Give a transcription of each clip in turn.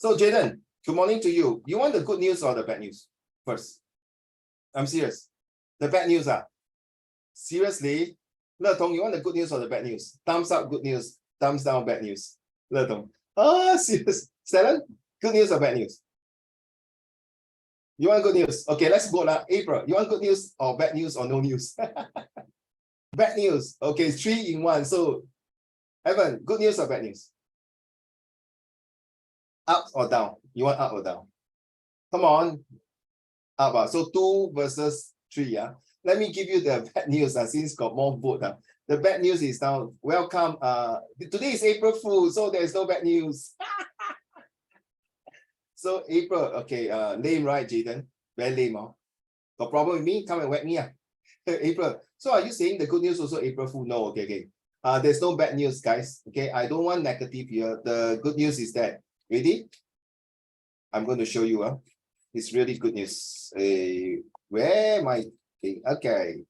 So Jaden, good morning to you. You want the good news or the bad news first? I'm serious. The bad news, seriously? Le Tong, you want the good news or the bad news? Thumbs up, good news. Thumbs down, bad news. Le Tong. Serious. Selen, good news or bad news? You want good news? Okay, let's go lah. April, you want good news or bad news or no news? Bad news. Okay, 3 in 1. So, Evan, good news or bad news? Up or down? You want up or down? Come on. Up. So 2 versus 3. Yeah. Let me give you the bad news since got more vote. The bad news is now, welcome. Today is April Fool, so there's no bad news. So April, okay, lame, right, Jaden? Very lame. Got problem with me? Come and whack me. April. So are you saying the good news also April Fool? No, okay. There's no bad news, guys. Okay, I don't want negative here. The good news is that, ready? I'm going to show you. It's really good news. Where am I? Okay.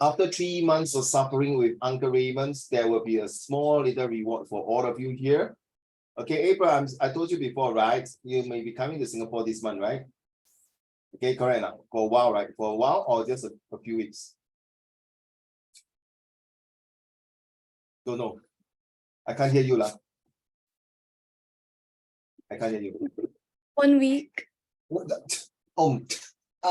After 3 months of suffering with Uncle Raymond's, there will be a small little reward for all of you here. Okay, April, I told you before, right? You may be coming to Singapore this month, right? Okay, correct now. For a while, right? For a while or just a few weeks? Don't know. I can't hear you, lah. I can't hear you. 1 week. What the? Oh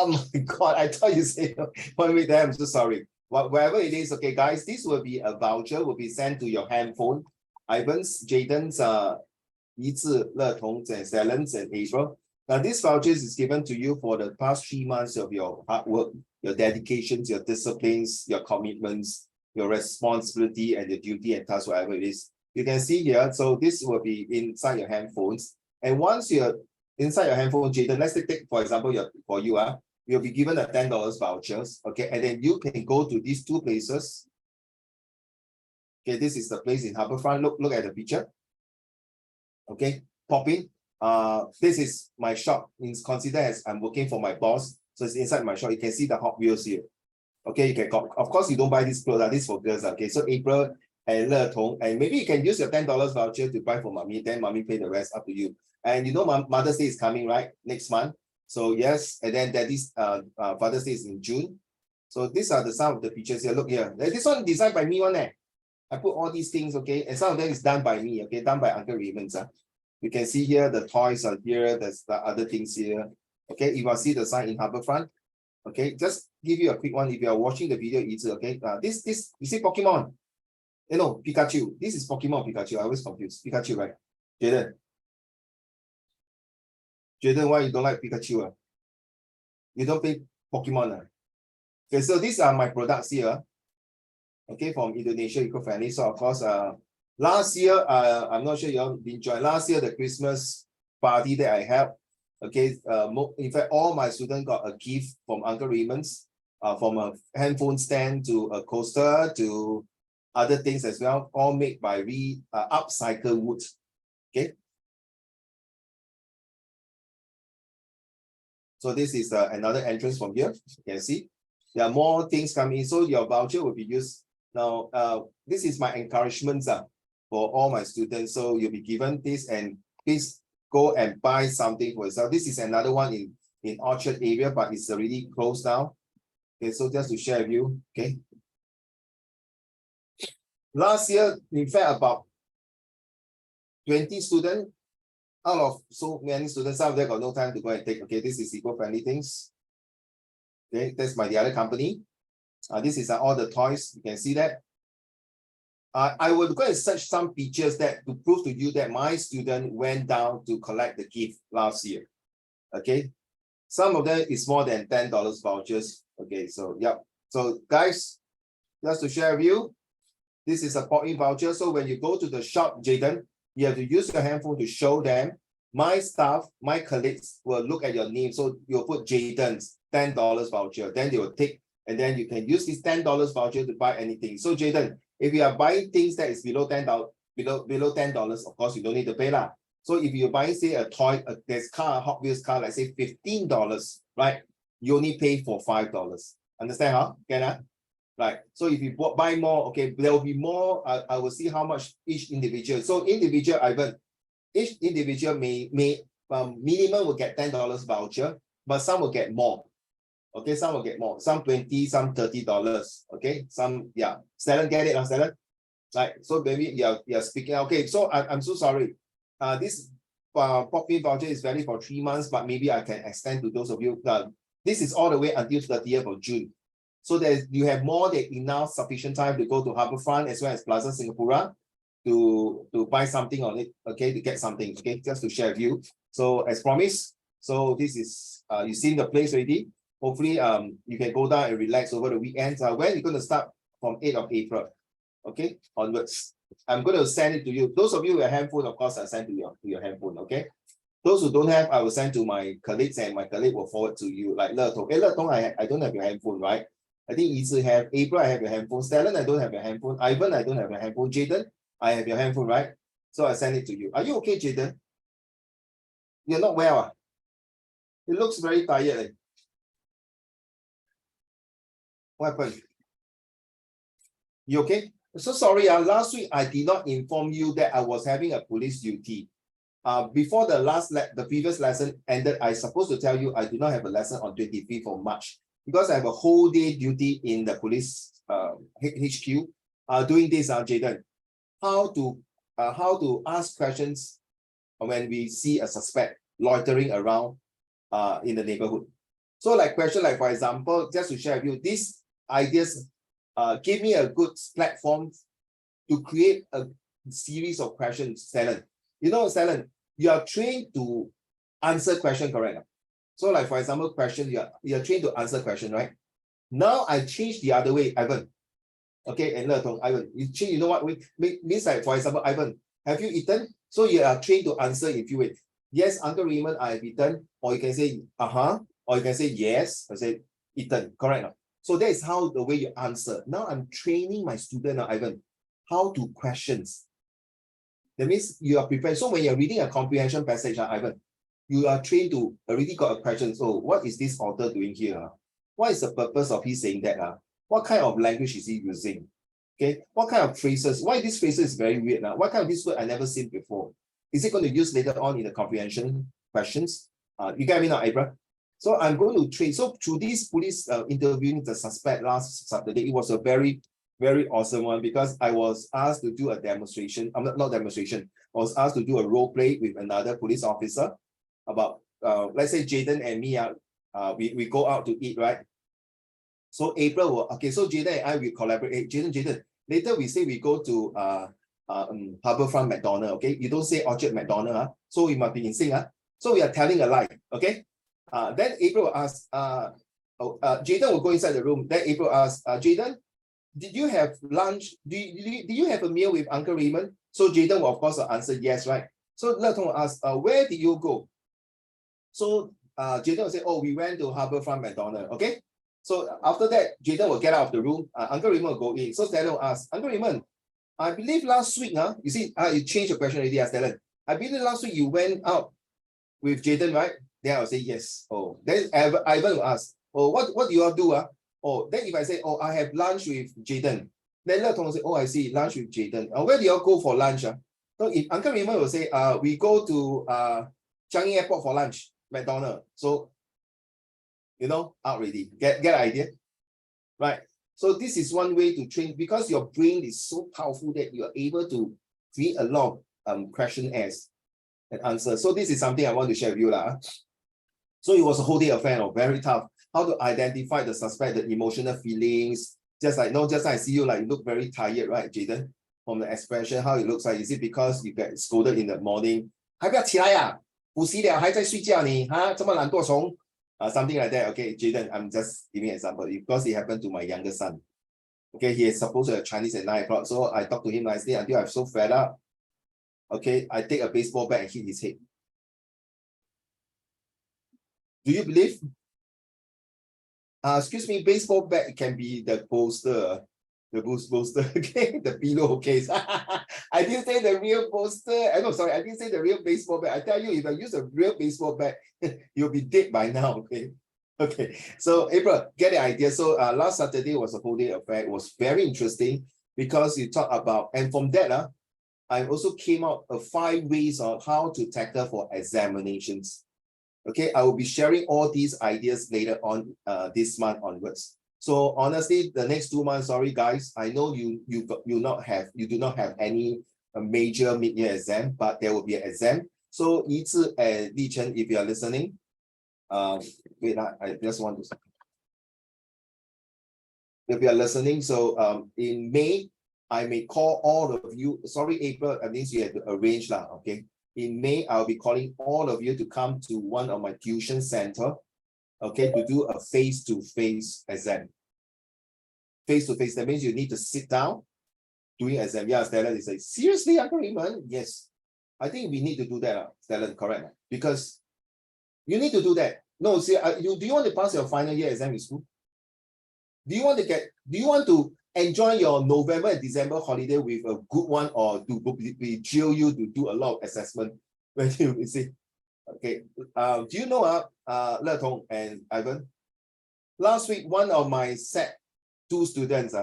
my God, I thought you said 1 week there. I'm so sorry. Wherever it is, okay, guys, this will be a voucher, will be sent to your handphone. Ivan's, Jaden's, Yizi, Le Tong's, and Selen's, and April. Now, this voucher is given to you for the past 3 months of your hard work, your dedications, your disciplines, your commitments, your responsibility, and your duty and task, whatever it is. You can see here, so this will be inside your handphones. And once you're inside your handphone, Jaden, let's take, for example, for you, you'll be given a $10 vouchers, okay? And then you can go to these 2 places. Okay, this is the place in Harbourfront. Look at the picture. Okay, pop in. This is my shop. It's considered as I'm working for my boss. So it's inside my shop. You can see the Hot Wheels here. Okay, you can go. Of course, you don't buy this clothes. This for girls. Okay, so April and Le Tong, and maybe you can use your $10 voucher to buy for mommy. Then mommy pay the rest, up to you. And you know, Mother's Day is coming, right? Next month. So yes, and then Daddy's Father's Day is in June. So these are some of the pictures here. Look here. This one designed by me, I put all these things, okay, and some of them is done by me, okay, done by Uncle Raymond's. You can see here the toys are here. There's the other things here. Okay, you will see the sign in Harbourfront. Okay, just give you a quick one. If you are watching the video, it's okay. This you see Pokemon. You know, Pikachu. This is Pokemon Pikachu. I always confuse Pikachu, right? Jaden, why you don't like Pikachu? You don't play Pokemon. Okay, so these are my products here. Okay, from Indonesia, eco-friendly. So of course, last year, I'm not sure you all enjoyed. Last year, the Christmas party that I had. Okay, in fact, all my students got a gift from Uncle Raymond's, from a handphone stand to a coaster to other things as well, all made by upcycled wood. Okay. So this is another entrance from here. You can see there are more things coming in. So your voucher will be used. Now, this is my encouragement for all my students. So you'll be given this, and please go and buy something for yourself. This is another one in Orchard area, but it's already closed now. Okay, so just to share with you. Okay. Last year, in fact, about 20 students out of so many students, some of them got no time to go and take. Okay, this is eco-friendly things. Okay, that's the other company. This is all the toys. You can see that. I will go and search some pictures that to prove to you that my student went down to collect the gift last year. Okay, some of them is more than $10 vouchers. Okay, so yeah. So guys, just to share with you, this is a pop-in voucher. So when you go to the shop, Jaden, you have to use your handphone to show them. My staff, my colleagues will look at your name. So you'll put Jaden's $10 voucher. Then they will take, and then you can use this $10 voucher to buy anything. So Jaden, if you are buying things that is below $10, below $10, of course you don't need to pay lah. So if you're buying, say, a toy, there's car, Hot Wheels car, like say $15, right? You only pay for $5. Understand, huh? Can I? Right. So if you buy more, okay, there will be more. I will see how much each individual. So individual, Ivan, each individual may minimum will get $10 voucher, but some will get more. Okay, some will get more. Some 20, some $30. Okay, some yeah. Stellan, get it, Stellan? Right. So maybe you're speaking. Okay, so I'm so sorry. This profit voucher is valid for 3 months, but maybe I can extend to those of you. This is all the way until 30th of June. So that you have more than enough sufficient time to go to Harbourfront as well as Plaza Singapura to buy something on it, okay, to get something, okay, just to share with you. So as promised, so this is you've seen the place already. Hopefully you can go down and relax over the weekends. When you're going to start from 8th of April, okay, onwards. I'm going to send it to you. Those of you with a handphone, of course, I'll send to your handphone, okay? Those who don't have, I will send to my colleagues and my colleague will forward to you. Like Le Tong. Le Tong, I don't have your handphone, right? I think Yizi have. April, I have your handphone. Stellan, I don't have your handphone. Ivan, I don't have your handphone. Jaden, I have your handphone, right? So I send it to you. Are you okay, Jaden? You're not well. It looks very tired. Eh? What happened? You okay? So sorry, last week I did not inform you that I was having a police duty. Before the previous lesson ended, I supposed to tell you I do not have a lesson on 25th of March because I have a whole day duty in the police HQ. Doing this, Jaden, how to ask questions when we see a suspect loitering around in the neighborhood. So like question, like for example, just to share with you, these ideas give me a good platform to create a series of questions, Stellan. You know, Stellan, you are trained to answer question, correct? So like for example, question, you're trained to answer question, right? Now I change the other way, Ivan. Okay, and Ivan, you change, you know what? Means like, for example, Ivan, have you eaten? So you are trained to answer in few ways. Yes, Uncle Raymond, I have eaten. Or you can say, or you can say, yes, I say, eaten, correct? So that is how the way you answer. Now I'm training my student, Ivan, how to questions. That means you are prepared. So when you're reading a comprehension passage, Ivan, you are trained to already got a question. So what is this author doing here? What is the purpose of he saying that? What kind of language is he using? Okay, what kind of phrases? Why this phrases is very weird now? What kind of this word I never seen before? Is it going to use later on in the comprehension questions? You get me now, Abra? So I'm going to train. So through this police interviewing the suspect last Saturday, it was a very, very awesome one because I was asked to do a demonstration. Not demonstration. I was asked to do a role play with another police officer about, let's say Jaden and me, we go out to eat, right? So April will, okay, so Jaden and I will collaborate. Jaden, later we say we go to Harbourfront McDonald, okay? You don't say Orchard McDonald, so we must be in sync. So we are telling a lie, okay? Then April will ask, Jaden will go inside the room. Then April asks, Jaden, did you have lunch? Do you have a meal with Uncle Raymond? So Jaden will of course answer yes, right? So Le Tong will ask, where did you go? So Jaden will say, oh, we went to Harbourfront McDonald, okay? So after that, Jaden will get out of the room. Uncle Raymond will go in. So Stellan will ask, Uncle Raymond, I believe last week, you see, you changed the question already, Stellan. I believe last week you went out with Jaden, right? Then I'll say yes. Oh, then Ivan will ask, oh, what do you all do? Oh, then if I say, oh, I have lunch with Jaden. Then Le Tong will say, oh, I see, lunch with Jaden. Where do you all go for lunch? So if Uncle Raymond will say, we go to Changi Airport for lunch, McDonald. So you know, out already. Get idea? Right. So this is one way to train because your brain is so powerful that you are able to create a lot of questionnaires and answers. So this is something I want to share with you. So it was a whole day affair, very tough. How to identify the suspect, the emotional feelings. Just like I see you like you look very tired, right, Jaden? From the expression, how it looks like. Is it because you get scolded in the morning? 还不要起来呀？补习了还在睡觉你哈？这么懒惰虫？ something like that. Okay, Jaden, I'm just giving an example because it happened to my younger son. Okay, he is supposed to have Chinese at 9 o'clock. So I talked to him nicely until I'm so fed up. Okay, I take a baseball bat and hit his head. Do you believe? Excuse me, baseball bat can be the poster. The poster, okay, the pillow case. I didn't say the real poster. I didn't say the real baseball bat. I tell you, if I use a real baseball bat, you'll be dead by now, okay? Okay, so April, get the idea. So last Saturday was a whole day affair. It was very interesting because you talk about, and from that, I also came out of 5 ways of how to tackle for examinations. Okay, I will be sharing all these ideas later on this month onwards. So honestly, the next 2 months, sorry guys, I know you do not have any major mid-year exam, but there will be an exam. So Yizi and Li Chen, if you are listening, wait, I just want to. If you are listening, so in May, I may call all of you. Sorry, April, that means you have to arrange lah. Okay. In May, I'll be calling all of you to come to one of my tuition center, okay, to do a face-to-face exam. Face-to-face, that means you need to sit down doing exam. Yeah, Stella is like, seriously, Uncle Raymond? Yes. I think we need to do that, Stella, correct? Because you need to do that. No, see, do you want to pass your final year exam in school? Do you want to enjoy your November and December holiday with a good one, or we drill you to do a lot of assessment when you see? Okay. Do you know Le Tong and Ivan? Last week, one of my set 2 students,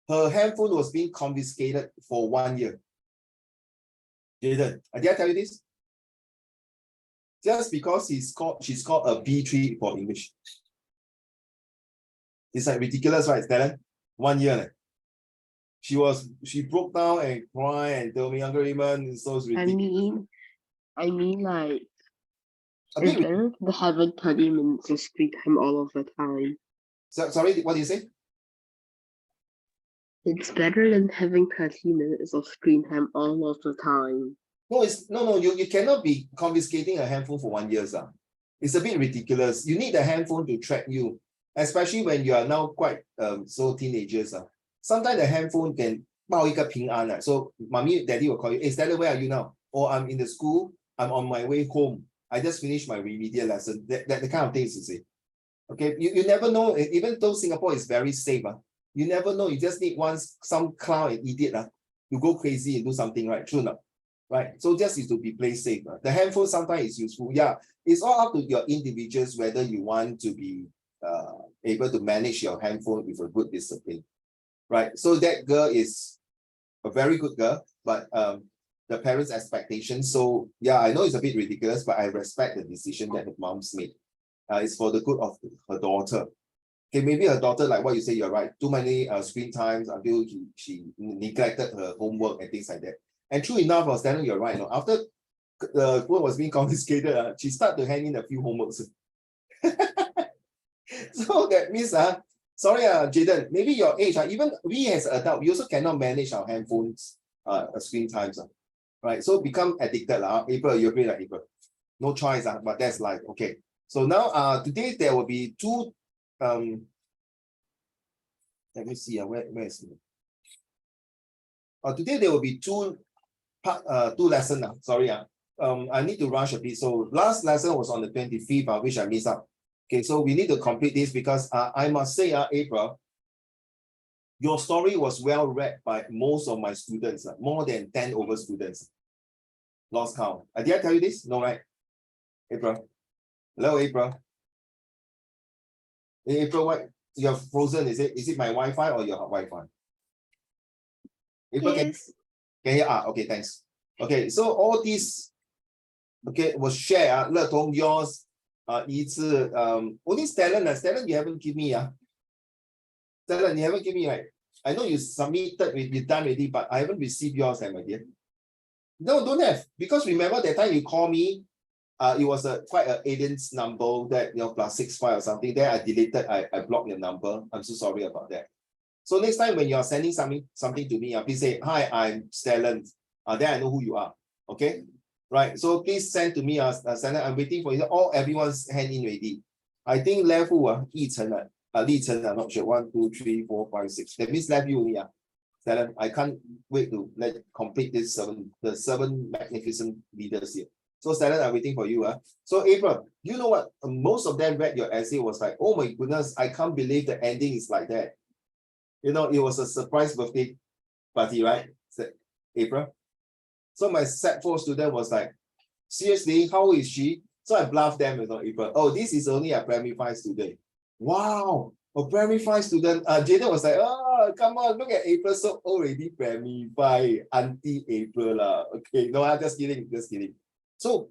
her handphone was being confiscated for 1 year. Jaden, did I tell you this? Just because she's called a B3 for English. It's like ridiculous, right, Stella? 1 year. She broke down and cried and told me, Uncle Raymond, it's so ridiculous. I mean, like, A it's bit better than having 30 minutes of screen time all of the time. sorry, what do you say? It's better than having 30 minutes of screen time all of the time. No, you cannot be confiscating a handphone for 1 year. It's a bit ridiculous. You need a handphone to track you, especially when you are now quite so teenagers. Sometimes the handphone can 报一个平安. So mommy, daddy will call you, hey Stella, where are you now? Or I'm in the school, I'm on my way home. I just finished my remedial lesson. That the kind of things you see. Okay, you never know, even though Singapore is very safe, you never know. You just need some clown and idiot to go crazy and do something, right? True enough. Right, so just is to be play safe. The handphone sometimes is useful. Yeah, it's all up to your individuals whether you want to be able to manage your handphone with a good discipline. Right, so that girl is a very good girl, but the parents' expectations. So yeah, I know it's a bit ridiculous, but I respect the decision that the mom's made. It's for the good of her daughter. Okay, maybe her daughter, like what you say, you're right. Too many screen times until she neglected her homework and things like that. And true enough, I was telling you, right, after the phone was being confiscated, she started to hand in a few homeworks. So that means, sorry, Jaden, maybe your age, even we as adults, we also cannot manage our handphones screen times. Right, so become addicted. April, you agree, like April? No choice, but that's life. Okay, so now today there will be 2. Let me see, where is it? Today there will be 2 lessons. Sorry, I need to rush a bit. So last lesson was on the 25th, which I missed out. Okay, so we need to complete this because I must say, April, your story was well read by most of my students, more than 10 over students. Lost count. Did I tell you this? No, right? April. Hello, April. Hey, April, what? You're frozen. Is it my Wi-Fi or your Wi-Fi? April, Yes. can you hear? Okay, thanks. Okay, so all these, okay, was shared. Le Tong, yours, Yizi, only Stellan, you haven't given me. Stellan, you haven't given me, right? I know you submitted, you done already, but I haven't received yours, my dear. No, don't have. Because remember that time you called me, it was quite an alien's number that, +65 or something. Then I deleted, I blocked your number. I'm so sorry about that. So next time when you're sending something to me, please say, hi, I'm Stellan. Then I know who you are. Okay? Right. So please send to me, Stellan. I'm waiting for you. Everyone's hand in ready. I think left who? Li Chen, I'm not sure. 1, 2, 3, 4, 5, 6. That means left you only. Stellan, I can't wait to complete this the 7 magnificent leaders here. So Stellan, I'm waiting for you. So April, you know what? Most of them read your essay was like, oh my goodness, I can't believe the ending is like that. It was a surprise birthday party, right? April. So my set 4 student was like, seriously, how old is she? So I bluffed them with April. Oh, this is only a primary 5 student. Wow, a primary 5 student. Jaden was like, oh, come on, look at April, so already primary 5, Auntie April lah. Okay, no, I'm just kidding, just kidding. So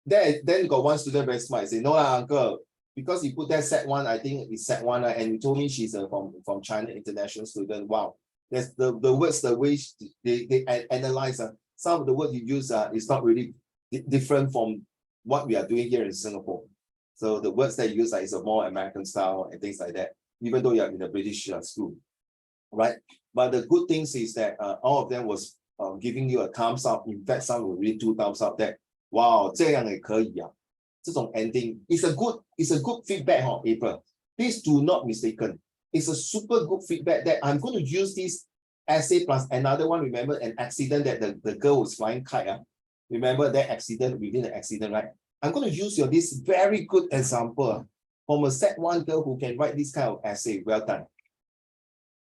then got one student very smart. I say, no lah, uncle, because you put that Sec1, I think it's Sec1, and you told me she's from China international student. Wow, there's the words, the way they analyze. Some of the words you use is not really different from what we are doing here in Singapore. So the words that you use is a more American style and things like that, even though you're in a British school, right? But the good things is that all of them was giving you a thumbs up. In fact, some will read 2 thumbs up that, wow, 这样也可以啊。这种 ending is a good feedback, April. Please do not mistaken. It's a super good feedback that I'm going to use this essay plus another one. Remember an accident that the girl was flying kite. Remember that accident within the accident, right? I'm going to use this very good example from a Sec1 girl who can write this kind of essay. Well done.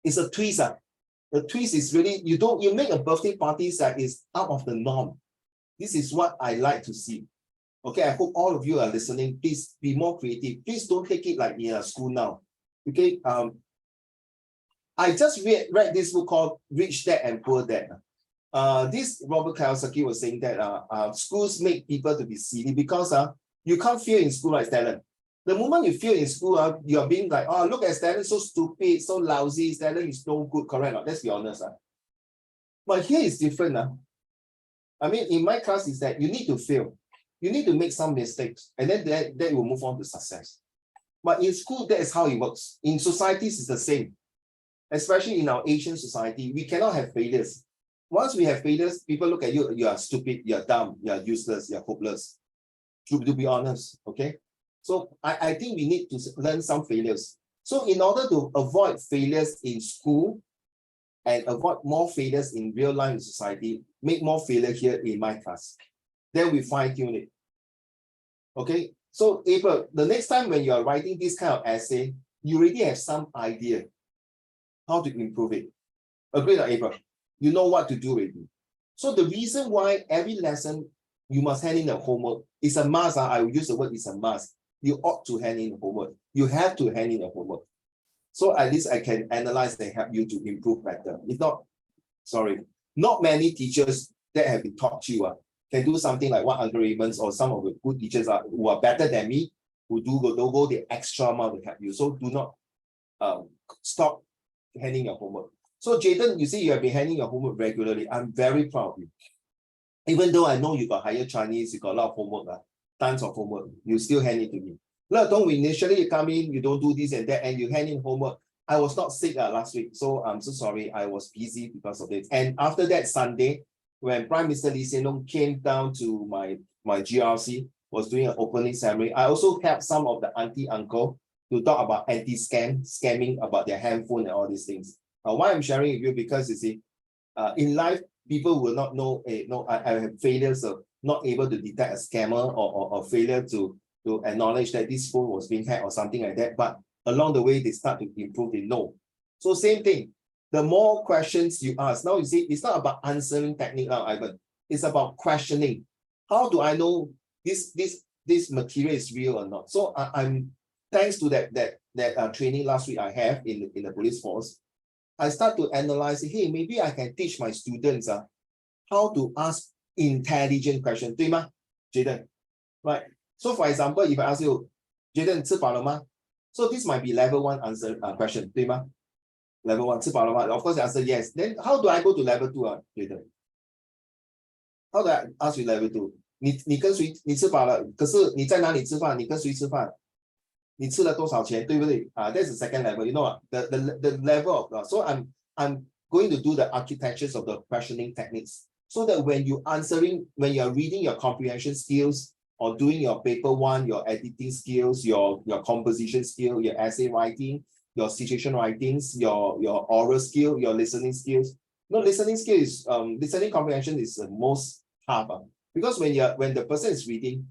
It's a twist. The twist is really, you make a birthday party that is out of the norm. This is what I like to see. Okay, I hope all of you are listening. Please be more creative. Please don't take it like in a school now. Okay, I just read this book called Rich Dad and Poor Dad. This Robert Kiyosaki was saying that schools make people to be silly because you can't feel in school like Stellan. The moment you feel in school, you're being like, oh, look at Stellan, so stupid, so lousy, Stellan is no good, correct? Let's be honest. But here is different. I mean, in my class is that you need to fail. You need to make some mistakes, and then that will move on to success. But in school, that is how it works. In societies, it's the same. Especially in our Asian society, we cannot have failures. Once we have failures, people look at you, you are stupid, you're dumb, you're useless, you're hopeless. To be honest, okay? So I think we need to learn some failures. So in order to avoid failures in school and avoid more failures in real life in society, make more failure here in my class. Then we fine-tune it. Okay, so April, the next time when you are writing this kind of essay, you already have some idea how to improve it. Agree, April? You know what to do already. So the reason why every lesson you must hand in the homework is a must. I will use the word it's a must. You ought to hand in the homework. You have to hand in the homework. So at least I can analyze and help you to improve better. If not, sorry, not many teachers that have been taught to you can do something like what Uncle Raymond's or some of the good teachers who are better than me, who go the extra mile to help you. So do not stop handing your homework. So Jaden, you see you have been handing your homework regularly. I'm very proud of you. Even though I know you got higher Chinese, you got a lot of homework, tons of homework, you still hand it to me. Don't initially you come in, you don't do this and that, and you hand in homework. I was not sick last week, so I'm so sorry. I was busy because of it. And after that Sunday, when Prime Minister Lee Hsien Loong came down to my GRC, was doing an opening ceremony, I also helped some of the auntie uncle to talk about scamming about their handphone and all these things. Why I'm sharing with you, because you see, in life, people will not know, I have failures of not able to detect a scammer or failure to acknowledge that this phone was being hacked or something like that. But along the way, they start to improve, they know. So same thing, the more questions you ask, now you see, it's not about answering technique now, Ivan. It's about questioning. How do I know this material is real or not? So I'm thanks to that training last week I have in the police force, I start to analyze, hey, maybe I can teach my students how to ask intelligent questions, 对吗 Jaden? Right. So for example, if I ask you, Jaden, 吃饱了吗? So this might be level 1 answer question, 对吗? Level 1, 吃饱了吗? Of course, the answer yes. Then how do I go to level 2 Jaden? How do I ask you level 2? 你跟谁你吃饱了，可是你在哪里吃饭？你跟谁吃饭？你吃了多少钱？对不对？That's the second level. You know the level of so I'm going to do the architectures of the questioning techniques, so that when you're reading your comprehension skills or doing your paper 1, your editing skills, your composition skill, your essay writing, your situation writings, your oral skill, your listening skills. No, listening skill is listening comprehension is the most hard because when the person is reading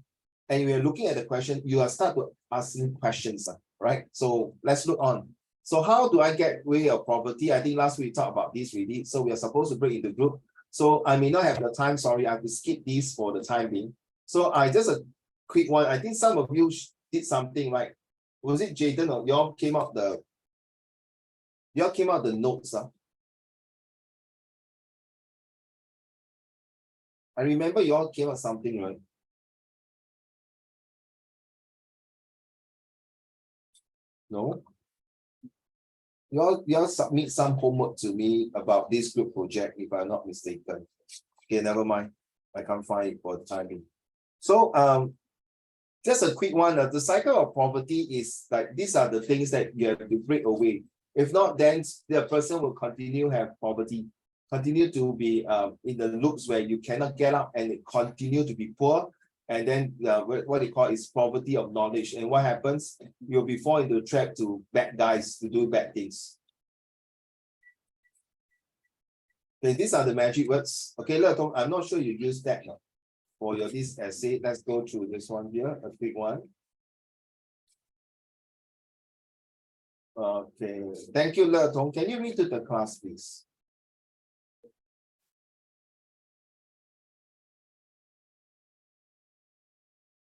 and you're looking at the question, you start to asking questions, right? So let's look on. So how do I get rid of poverty? I think last week we talked about this really. So we are supposed to break into group. So I may not have the time, sorry, I have to skip this for the time being. So I just quick one. I think some of you did something, right? Was it Jaden or y'all came out the notes? I remember y'all came out something, right? No? Y'all submit some homework to me about this group project, if I'm not mistaken. Okay, never mind. I can't find it for the time being. So just a quick one. The cycle of poverty is like these are the things that you have to break away. If not, then the person will continue have poverty, continue to be in the loops where you cannot get up and continue to be poor. And then what they call is poverty of knowledge. And what happens? You'll be fall into the trap to bad guys to do bad things. Okay, these are the magic words. Okay, look, I'm not sure you use that for your this essay. Let's go through this one here, a quick one. Okay, thank you, Le Tong. Can you read to the class, please?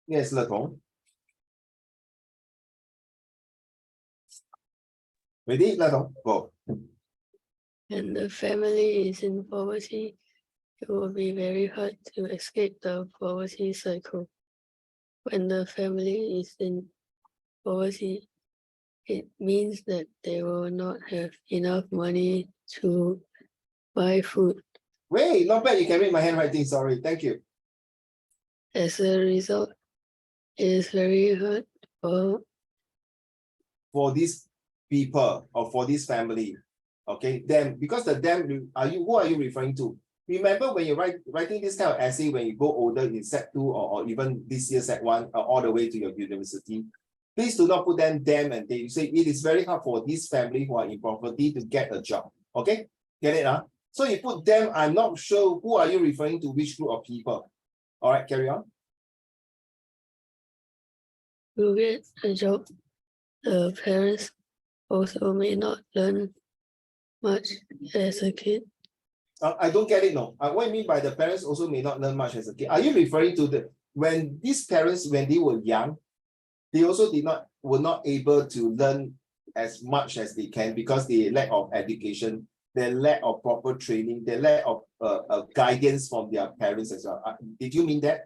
Yes, Le Tong. Ready, Le Tong? Go. When the family is in poverty, it will be very hard to escape the poverty cycle. When the family is in poverty, it means that they will not have enough money to buy food. Wait, not bad. You can read my handwriting. Sorry. Thank you. As a result, it is very hard for these people or for this family. Okay, them, because the them, who are you referring to? Remember when you're writing this kind of essay, when you go older in Sec 2 or even this year Sec 1 all the way to your university, please do not put them and they. You say it is very hard for this family who are in poverty to get a job. Okay, get it? So you put them, I'm not sure who are you referring to, which group of people. All right, carry on. to get a job. The parents also may not learn much as a kid. I don't get it, no. What I mean by the parents also may not learn much as a kid. Are you referring to when these parents, when they were young, they also were not able to learn as much as they can because they lack of education, their lack of proper training, their lack of guidance from their parents as well. Did you mean that?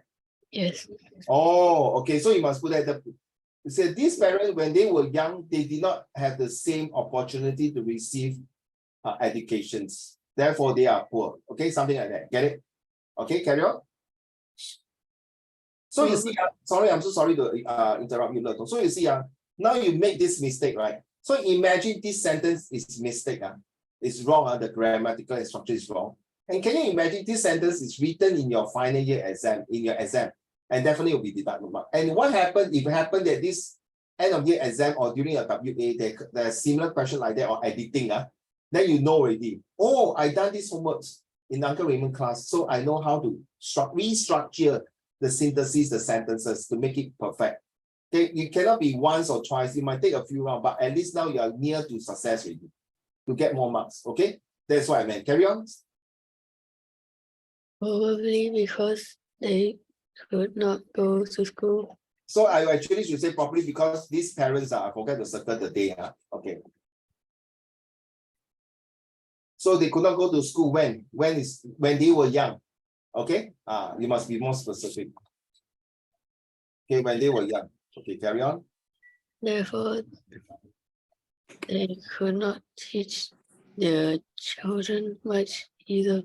Yes. Oh, okay. So you must put that. So these parents, when they were young, they did not have the same opportunity to receive educations. Therefore, they are poor. Okay, something like that. Get it? Okay, carry on. So you see, sorry, I'm so sorry to interrupt you, Leton. So you see, now you make this mistake, right? So imagine this sentence is mistake. It's wrong. The grammatical structure is wrong. And can you imagine this sentence is written in your final year exam, and definitely will be deducted mark. And what happened if it happened that this end of year exam or during a WA, there's similar question like that or editing, then you know already. Oh, I done this homework in Uncle Raymond class, so I know how to restructure the synthesis, the sentences to make it perfect. Okay, you cannot be once or twice. It might take a few rounds, but at least now you are near to success already to get more marks. Okay, that's what I meant. Carry on. Probably because they could not go to school. So I actually should say properly because these parents I forget to circle the day. Okay. So they could not go to school when they were young. Okay. You must be more specific. Okay, when they were young. Okay, carry on. Therefore, they could not teach their children much either.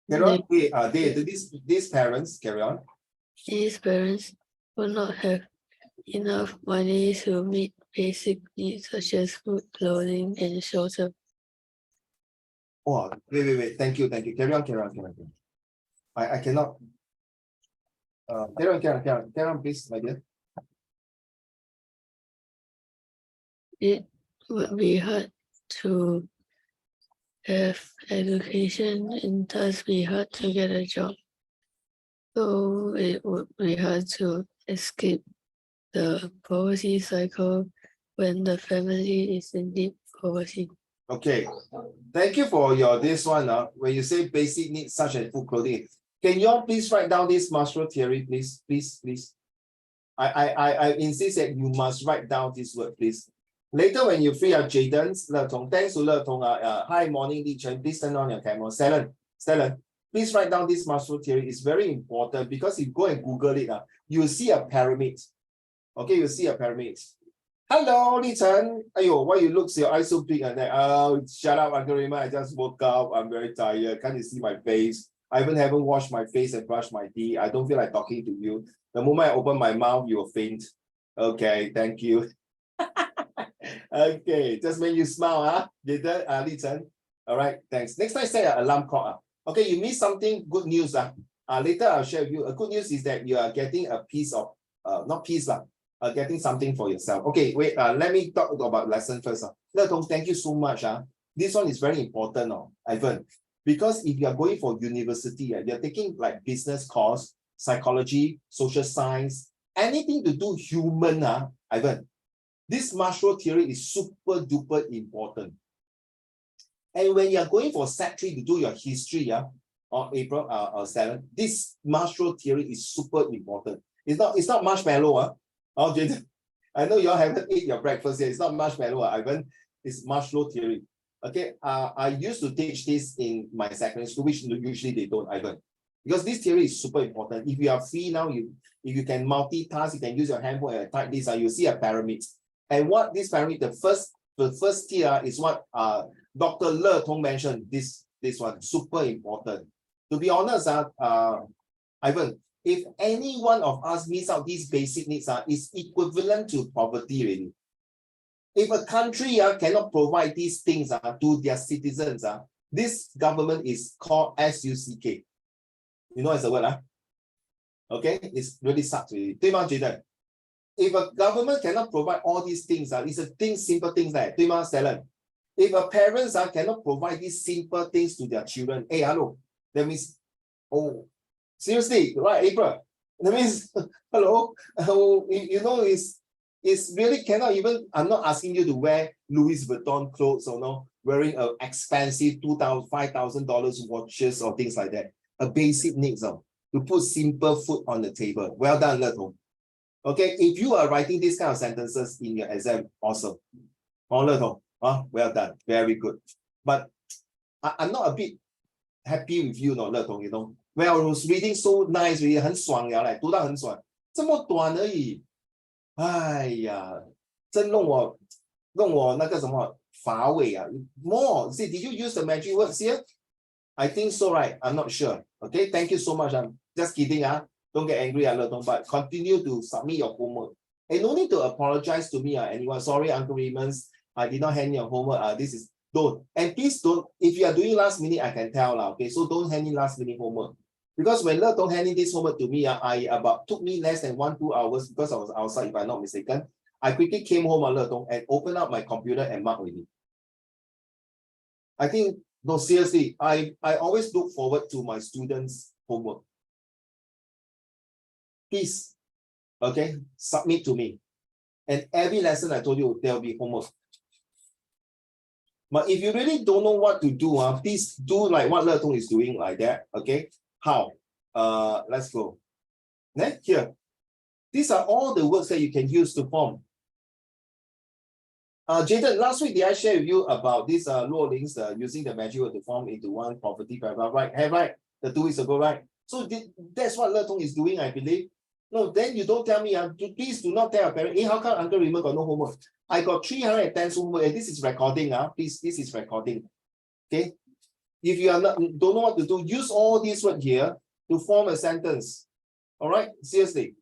Carry on. These parents, carry on. These parents would not have enough money to meet basic needs such as food, clothing, and shelter. Oh, wait. Thank you. Carry on. I cannot. Carry on, please, my dear. It would be hard to have education and thus be hard to get a job. So it would be hard to escape the poverty cycle when the family is in deep poverty. Okay, thank you for this one. When you say basic needs such as food, clothing, Can you all please write down this Marshall theory, please, please, please. I insist that you must write down this word, please. Later, when you free up Jaden's, thanks to hi, morning, Li Chen, please turn on your camera. Stellan, please write down this Marshall theory. It's very important because if you go and Google it, you'll see a pyramid. Okay, you'll see a pyramid. Hello, Li Chen. Ayo, why you look your eyes so big and that? Oh, shut up, Uncle Raymond. I just woke up. I'm very tired. Can't you see my face? I even haven't washed my face and brushed my teeth. I don't feel like talking to you. The moment I open my mouth, you will faint. Okay, thank you. Okay, just when you smile, later, Li Chen. All right, thanks. Next time, set an alarm clock. Okay, you missed something. Good news. Later, I'll share with you. A good news is that you are getting a piece of, not piece, getting something for yourself. Okay, wait, let me talk about lesson first. Letong, thank you so much. This one is very important, Ivan, because if you are going for university, you're taking like business course, psychology, social science, anything to do human, Ivan, this Marshall theory is super duper important. And when you're going for Set 3 to do your history, on April 7th, this Marshall theory is super important. It's not marshmallow, Okay, I know you all haven't eaten your breakfast yet. It's not marshmallow, Ivan. It's Marshall theory. Okay, I used to teach this in my secondary school, which usually they don't, Ivan. Because this theory is super important. If you are free now, if you can multitask, you can use your handphone and type this, you see a pyramid. And what this pyramid, the first tier is what Dr. Le Tong mentioned, this one, super important. To be honest, Ivan, if any one of us miss out these basic needs, is equivalent to poverty already. If a country cannot provide these things to their citizens, this government is called SUCK. You know it's a word, Okay, it's really sucks really. If a government cannot provide all these things, it's simple things like if a parents cannot provide these simple things to their children, hey, hello, that means, oh, seriously, right, April? That means, hello, you know, it's really cannot even, I'm not asking you to wear Louis Vuitton clothes or no, wearing an expensive $2,000, $5,000 watches or things like that. A basic needs to put simple food on the table. Well done, Leto. Okay, if you are writing these kind of sentences in your exam, awesome. Leto, well done, very good. But I'm not a bit happy with you, Leto, you know. When I was reading so nice, really 很爽了嘞，读到很爽，这么短而已，哎呀，真弄我那个什么乏味啊。More, see, did you use the magic words here? I think so, right? I'm not sure. Okay, thank you so much. I'm just kidding, Don't get angry, Leton, but continue to submit your homework. And no need to apologize to me, anyone. Sorry, Uncle Raymond, I did not hand your homework. This is don't. And please don't, if you are doing last minute, I can tell, okay? So don't hand in last minute homework. Because when Leton handing this homework to me, took me less than 1-2 hours because I was outside, if I'm not mistaken. I quickly came home on Leton and opened up my computer and marked with it. I think, no, seriously, I always look forward to my students' homework. Please, okay, submit to me. And every lesson I told you, there will be homework. But if you really don't know what to do, please do like what Le Tong is doing like that, okay? How? Let's go. Next, here. These are all the words that you can use to form. Jaden, last week, did I share with you about this Luo Ling's using the magic word to form into one property paragraph, right? Have right? The 2 weeks ago, right? So that's what Le Tong is doing, I believe. No, then you don't tell me, please do not tell a parent, hey, how come Uncle Raymond got no homework? I got 310 homework, and this is recording, please, this is recording, okay? If you are not, don't know what to do, use all these words here to form a sentence, all right? Seriously.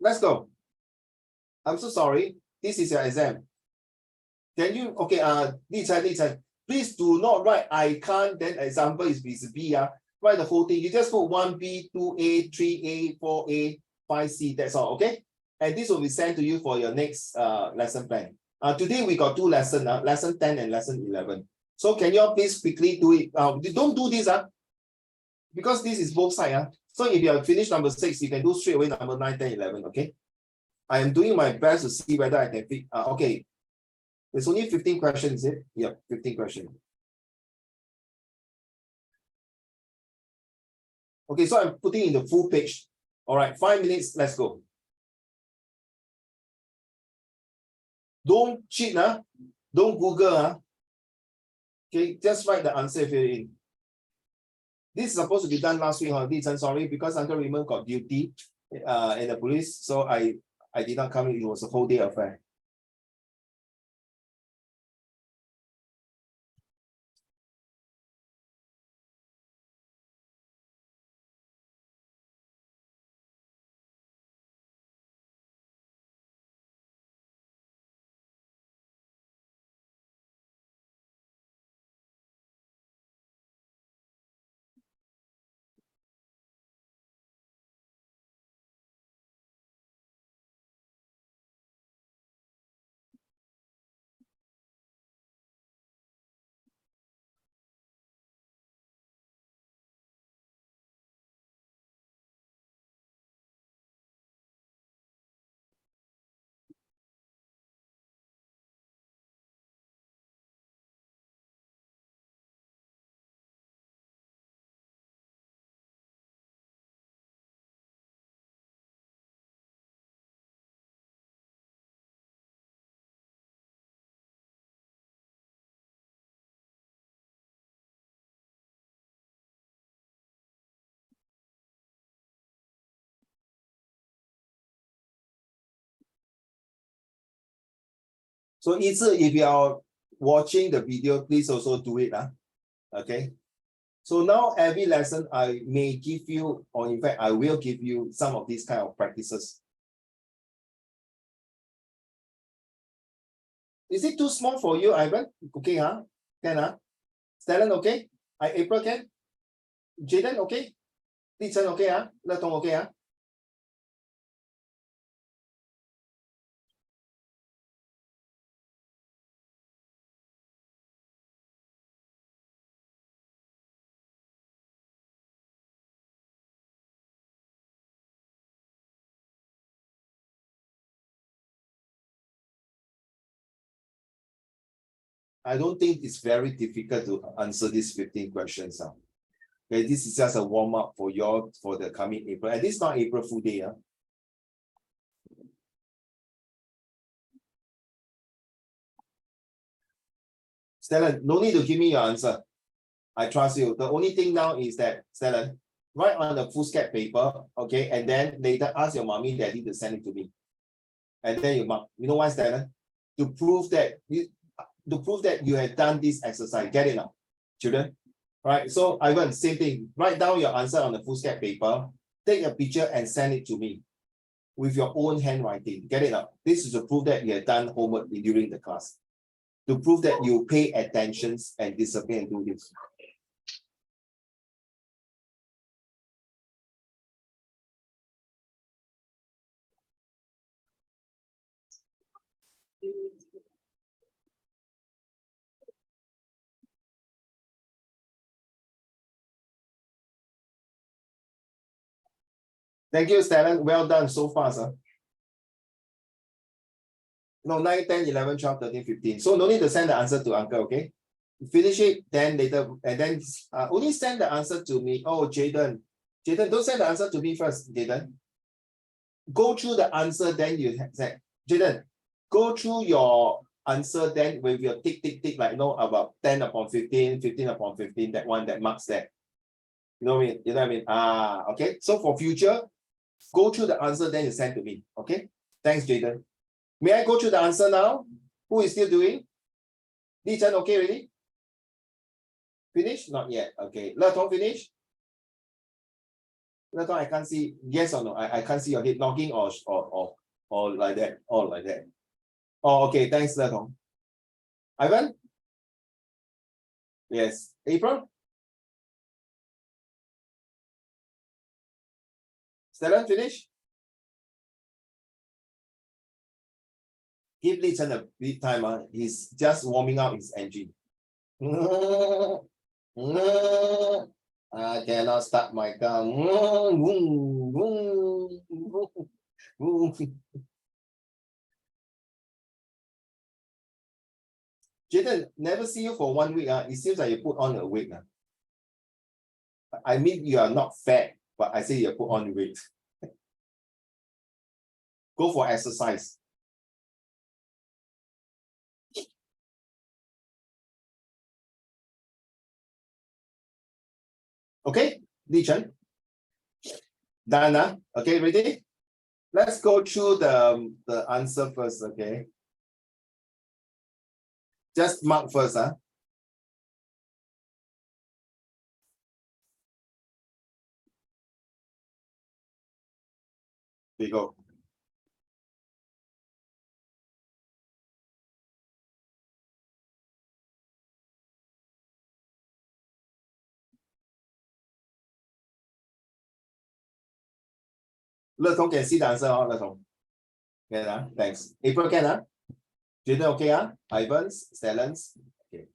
Let's go. I'm so sorry, this is your exam. Can you, okay, Li Chan, please do not write I can't, then example is B, write the whole thing. You just put 1B, 2A, 3A, 4A, 5C, that's all, okay? And this will be sent to you for your next lesson plan. Today we got 2 lessons, lesson 10 and lesson 11. So can you all please quickly do it? Don't do this, because this is both sides. So if you have finished number 6, you can do straight away number 9, 10, 11, okay? I am doing my best to see whether I can fit. Okay. There's only 15 questions, is it? Yeah, 15 questions. Okay, so I'm putting in the full page. All right, 5 minutes, let's go. Don't cheat, don't Google. Okay, just write the answer if you're in. This is supposed to be done last week, I'm sorry, because Uncle Raymond got duty in the police, so I did not come in. It was a whole day affair. So if you are watching the video, please also do it. Okay. So now every lesson I may give you, or in fact, I will give you some of these kind of practices. Is it too small for you, Ivan? Okay, Can, Stellan, okay? April, can? Jaden, okay? Li-Chen, okay, Le-Tong, okay, I don't think it's very difficult to answer these 15 questions. Okay, this is just a warm-up for your for the coming April. And this is not April full day. Stellan, no need to give me your answer. I trust you. The only thing now is that, Stellan, write on the foolscap paper, okay, and then later ask your mommy, daddy to send it to me. And then you mark. You know why, Stellan? To prove that you have done this exercise. Get it now, children? Right. So Ivan, same thing. Write down your answer on the foolscap paper, take a picture and send it to me with your own handwriting. Get it now? This is to prove that you have done homework during the class. To prove that you pay attention and discipline and do this. Thank you, Stellan. Well done so far, sir. No, 9, 10, 11, 12, 13, 15. So no need to send the answer to uncle, okay? Finish it, then later, and then only send the answer to me. Oh, Jaden, don't send the answer to me first, Jaden. Go through the answer, then you say, Jaden, go through your answer, then with your tick, like, about 10 upon 15, 15 upon 15, that one that marks that. You know what I mean? You know what I mean? Okay. So for future, go through the answer, then you send to me. Okay. Thanks, Jaden. May I go through the answer now? Who is still doing? Li-Chen, okay, ready? Finish? Not yet. Okay. Le-Tong, finish? Le-Tong, I can't see. Yes or no? I can't see your head knocking or like that. Or like that. Oh, okay. Thanks, Le-Tong. Ivan? Yes. April? Stellan, finish? Give Li-Chen a bit time. He's just warming up his engine. I cannot start my car. Jaden, never see you for 1 week. It seems like you put on a weight. I mean, you are not fat, but I say you put on weight. Go for exercise. Okay, Li Chen. Dana, okay, ready? Let's go through the answer first, okay? Just mark first, There you go. Le Tong can see the answer, Le Tong. Can, thanks. April can, Jaden, okay, Ivan's, Stellan's. Okay.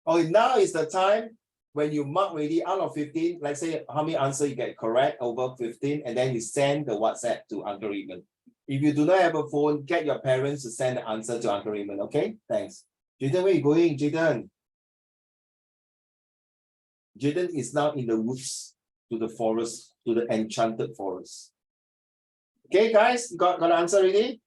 Oh, now is the time when you mark already out of 15, like say how many answers you get correct over 15, and then you send the WhatsApp to Uncle Raymond. If you do not have a phone, get your parents to send the answer to Uncle Raymond, okay? Thanks. Jaden, where are you going, Jaden? Jaden is now in the woods, to the forest, to the enchanted forest. Okay, guys, got an answer already?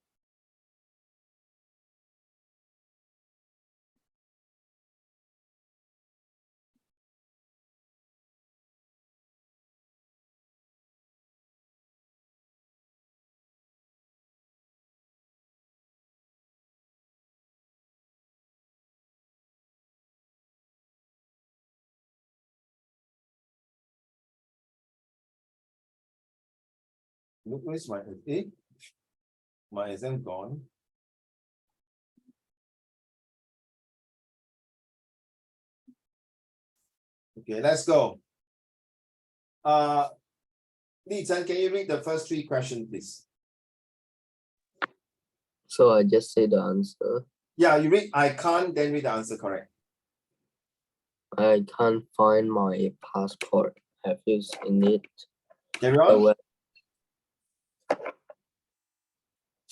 Look, where's my my exam gone. Okay, let's go. Li Chen, can you read the first 3 questions, please? So I just say the answer. Yeah, you read I can't, then read the answer correct. I can't find my passport. Have you seen it? Carry on.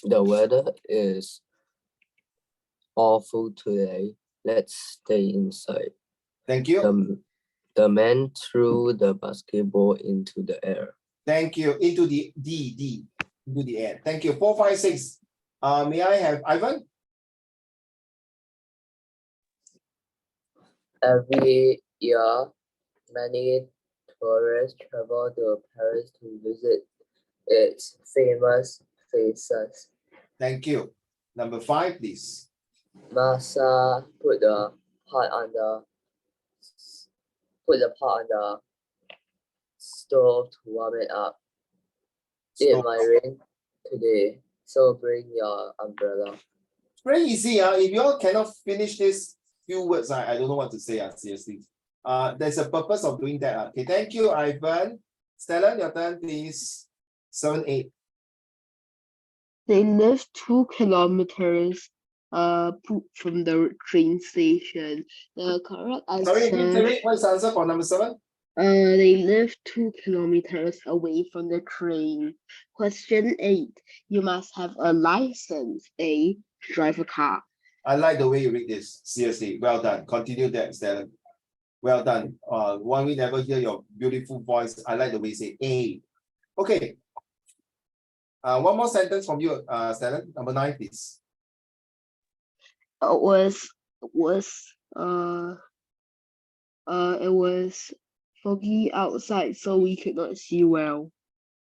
The weather is awful today. Let's stay inside. Thank you. The man threw the basketball into the air. Thank you. Into the into the air. Thank you. 4, 5, 6. May I have Ivan? Every year, many tourists travel to Paris to visit its famous places. Thank you. Number 5, please. Masa put the pot on the stove to warm it up. It Stop. might rain today, so bring your umbrella. Very easy. If you all cannot finish this few words, I don't know what to say. Seriously. There's a purpose of doing that. Okay, thank you, Ivan. Stella, your turn, please. 7, 8. They live 2 kilometers from the train station. The correct answer. What's the answer for number 7? They live 2 kilometers away from the train. Question 8. You must have a license, A, to drive a car. I like the way you read this. Seriously, well done. Continue that, Stella. Well done. One we never hear your beautiful voice. I like the way you say A. Okay. One more sentence from you, Stella. Number 9, please. It was foggy outside, so we could not see well.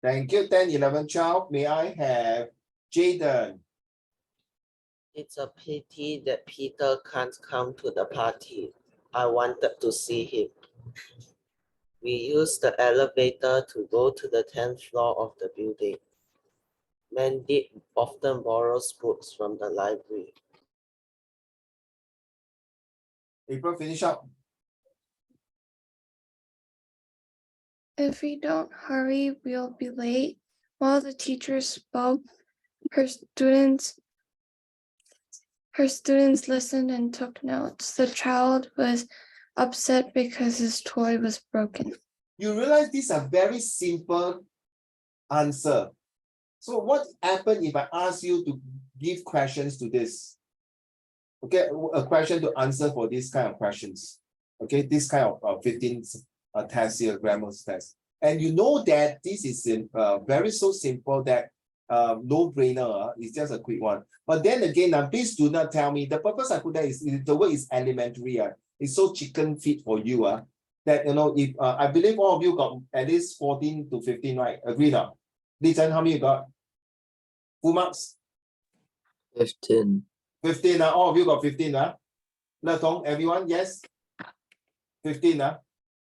Thank you. 10, 11, 12. May I have Jaden? It's a pity that Peter can't come to the party. I wanted to see him. We used the elevator to go to the 10th floor of the building. Mandy often borrows books from the library. April, finish up. If we don't hurry, we'll be late. While the teacher spoke, her students listened and took notes. The child was upset because his toy was broken. You realize these are very simple answer. So what happened if I ask you to give questions to this? Okay, a question to answer for this kind of questions. Okay, this kind of 15 tests here, grammar test. And you know that this is very so simple that no brainer. It's just a quick one. But then again, please do not tell me the purpose I put that is the word is elementary. It's so chicken feed for you. That you know, if I believe all of you got at least 14 to 15, right? Agree now? Li Chen, how many you got? Full marks? 15. 15. All of you got 15. Le Tong, everyone, yes? 15.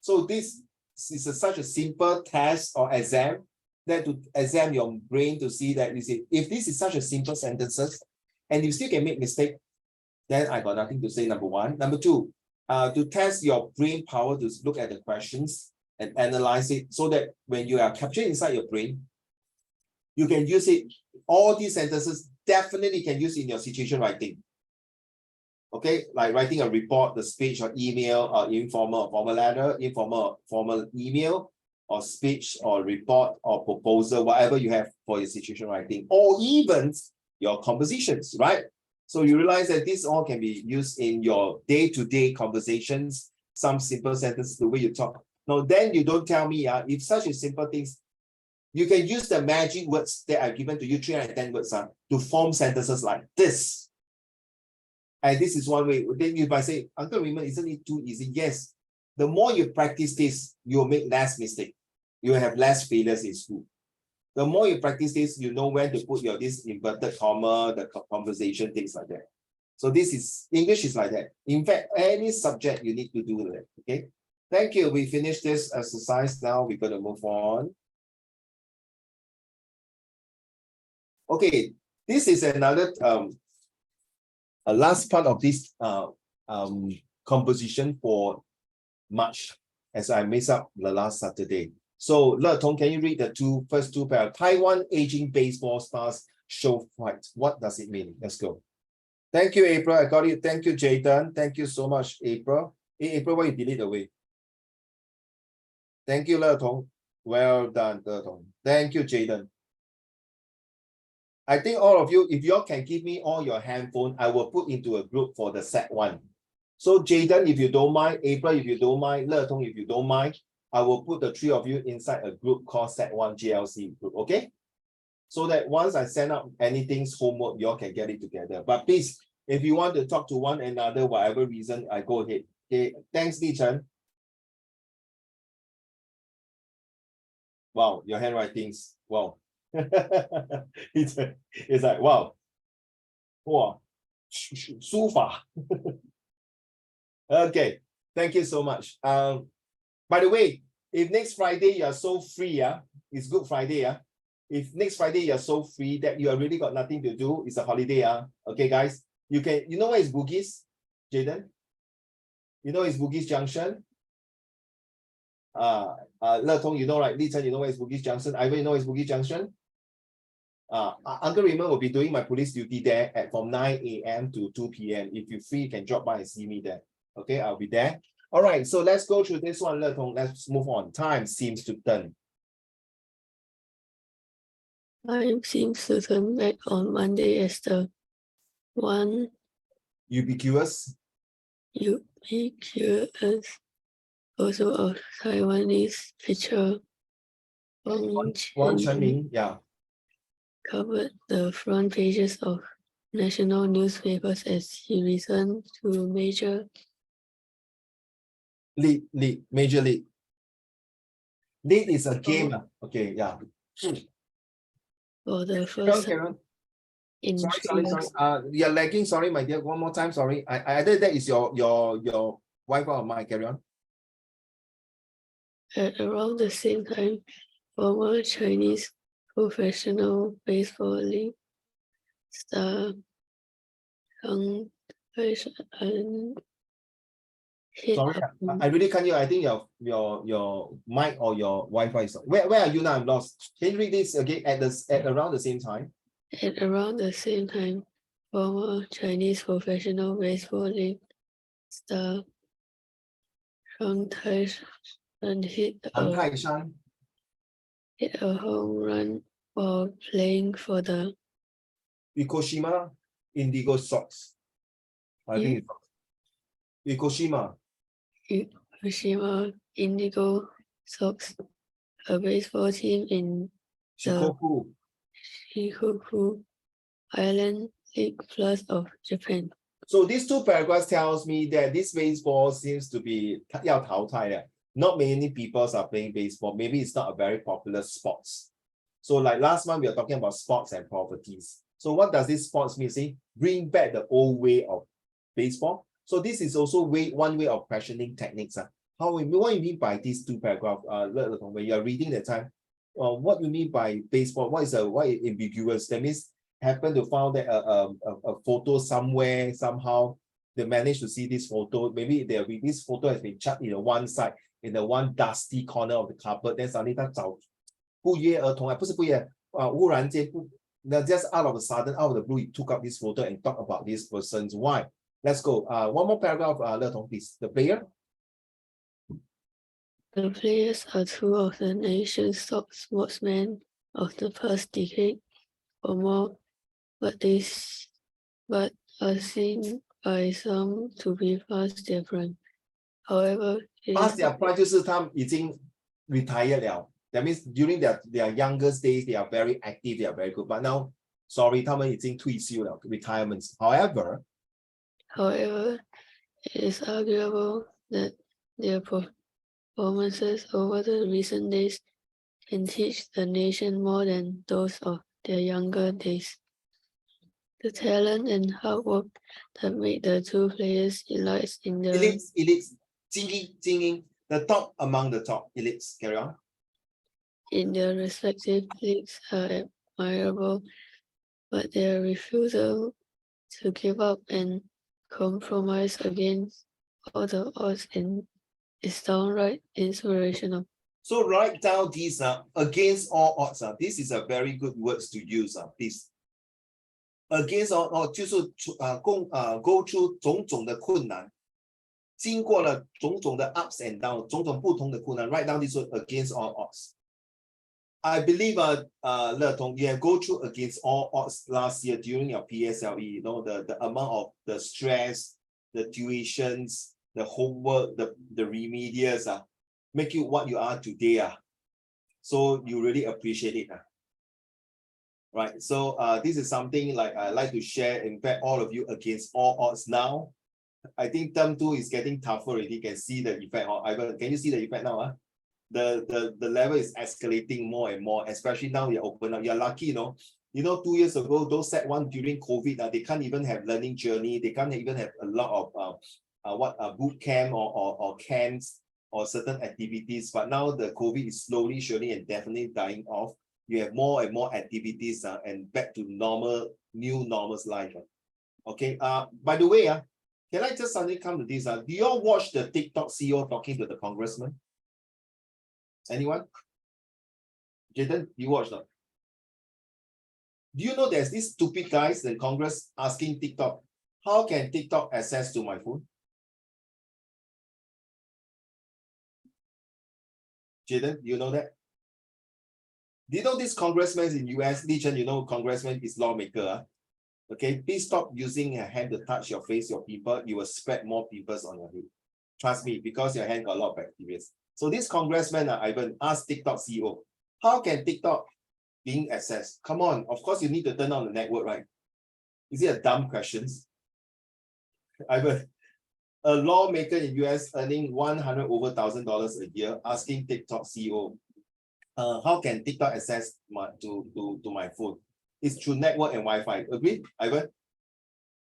So this is such a simple test or exam that to examine your brain to see that you see if this is such a simple sentences and you still can make mistake, then I got nothing to say. Number one. Number two, to test your brain power to look at the questions and analyze it so that when you are captured inside your brain, you can use it. All these sentences definitely can use in your situation writing. Okay, like writing a report, the speech or email, or informal, formal letter, informal, formal email, or speech, or report, or proposal, whatever you have for your situation writing, or even your compositions, right? So you realize that this all can be used in your day-to-day conversations, some simple sentences, the way you talk. Now, then you don't tell me, if such a simple things, you can use the magic words that I've given to you, 310 words, to form sentences like this. And this is one way. Then you might say, Uncle Raymond, isn't it too easy? Yes. The more you practice this, you'll make less mistake. You will have less failures in school. The more you practice this, you know when to put your this inverted comma, the conversation, things like that. So this is, English is like that. In fact, any subject you need to do that, okay? Thank you. We finished this exercise. Now we're going to move on. Okay, this is another last part of this composition for March, as I messed up the last Saturday. So, Le Tong, can you read the first two paragraphs? Taiwan aging baseball stars show fight. What does it mean? Let's go. Thank you, April. I got it. Thank you, Jayden. Thank you so much, April. Hey, April, why you delete away? Thank you, Le Tong. Well done, Le Tong. Thank you, Jayden. I think all of you, if you all can give me all your handphone, I will put into a group for the set one. So Jayden, if you don't mind, April, if you don't mind, Le Tong, if you don't mind, I will put the three of you inside a group called set one GLC group, okay? So that once I send out anything's homework, you all can get it together. But please, if you want to talk to one another, whatever reason, I go ahead. Okay, thanks, Li Chen. Wow, your handwritings, wow. it's like, wow. Wow. 书法. Okay, thank you so much. By the way, if next Friday you are so free, it's Good Friday, if next Friday you're so free that you are really got nothing to do, it's a holiday, okay, guys, you know where is Bugis, Jayden? You know it's Bugis Junction? Le Tong, you know, right? Li Chen, you know where is Bugis Junction? Ivan, you know where is Bugis Junction? Uncle Raymond will be doing my police duty there from 9 a.m. to 2 p.m. If you're free, you can drop by and see me there. Okay, I'll be there. All right, so let's go through this one. Let's move on. Time seems to turn. Time seems to turn back on Monday as the one Ubiquitous. Also of Taiwanese pitcher Wang Chenming, yeah. covered the front pages of national newspapers as he returned to Major League, Major League. League is a game. Okay, yeah. for the first time in sorry. You're lagging. Sorry, my dear. One more time. Sorry. I think that is your Wi-Fi or mine. Carry on. At around the same time, former Chinese professional baseball league star Hang and hit Sorry, I really can't hear. I think your mic or your Wi-Fi is. Where are you now? I'm lost. Can you read this again at around the same time? At around the same time, former Chinese professional baseball league star Hang and hit a home run while playing for the Fukushima Indigo Sox. I think it's Ikoshima. Hiroshima Indigo Sox, a baseball team in Shikoku. Shikoku Island League Plus of Japan. So these two paragraphs tells me that this baseball seems to be 要淘汰的. Not many people are playing baseball. Maybe it's not a very popular sports. So like last month, we were talking about sports and properties. So what does this sports mean? See, bring back the old way of baseball. So this is also one way of questioning techniques. What you mean by these two paragraphs? When you are reading the time, what you mean by baseball? Why is ambiguous? That means happen to find that a photo somewhere, somehow they managed to see this photo. Maybe this photo has been chucked in the one side, in the one dusty corner of the carpet. Then suddenly 他找不约而同，不是不约，忽然间just out of a sudden, out of the blue, he took up this photo and talk about this person's why. Let's go. One more paragraph, Le Tong, please. The player. The players are two of the nation's top sportsmen of the past decade or more, but are seen by some to be past their prime. However, Past their prime 就是他们已经 retired 了. That means during their youngest days, they are very active, they are very good. But now, sorry, 他们已经退休了 retirements. However, it is arguable that their performances over the recent days can teach the nation more than those of their younger days. The talent and hard work that made the two players elites in the elites, 精英, the top among the top elites. Carry on. In their respective leagues are admirable, but their refusal to give up and compromise against all the odds is downright inspirational. So write down these against all odds. This is a very good words to use. Please. Against all odds 就是go through 种种的困难，经过了种种的 ups and downs， 种种不同的困难。Write down this word against all odds. I believe Le Tong, you have go through against all odds last year during your PSLE. You know the amount of the stress, the tuitions, the homework, the remedials make you what you are today. So you really appreciate it. Right. So this is something like I like to share. In fact, all of you against all odds now. I think term 2 is getting tougher already. You can see the effect. Can you see the effect now? The level is escalating more and more, especially now you're open up. You're lucky, you know. 2 years ago, those Sec1 during COVID, they can't even have learning journey. They can't even have a lot of boot camp or camps or certain activities. But now the COVID is slowly, surely, and definitely dying off. You have more and more activities and back to new normal's life. Okay. By the way, can I just suddenly come to this? Do you all watch the TikTok CEO talking to the congressman? Anyone? Jaden, you watch that? Do you know there's these stupid guys in Congress asking TikTok, how can TikTok access to my phone? Jaden, you know that? Do you know this congressman in US? Li Chen, you know congressman is lawmaker. Okay, please stop using your hand to touch your face, your people. You will spread more pimples on your head. Trust me, because your hand got a lot of bacteria. So this congressman, Ivan, asked TikTok CEO, how can TikTok being accessed? Come on, of course you need to turn on the network, right? Is it a dumb question? Ivan, a lawmaker in US earning $100,000 a year asking TikTok CEO, how can TikTok access to my phone? It's through network and Wi-Fi. Agree, Ivan?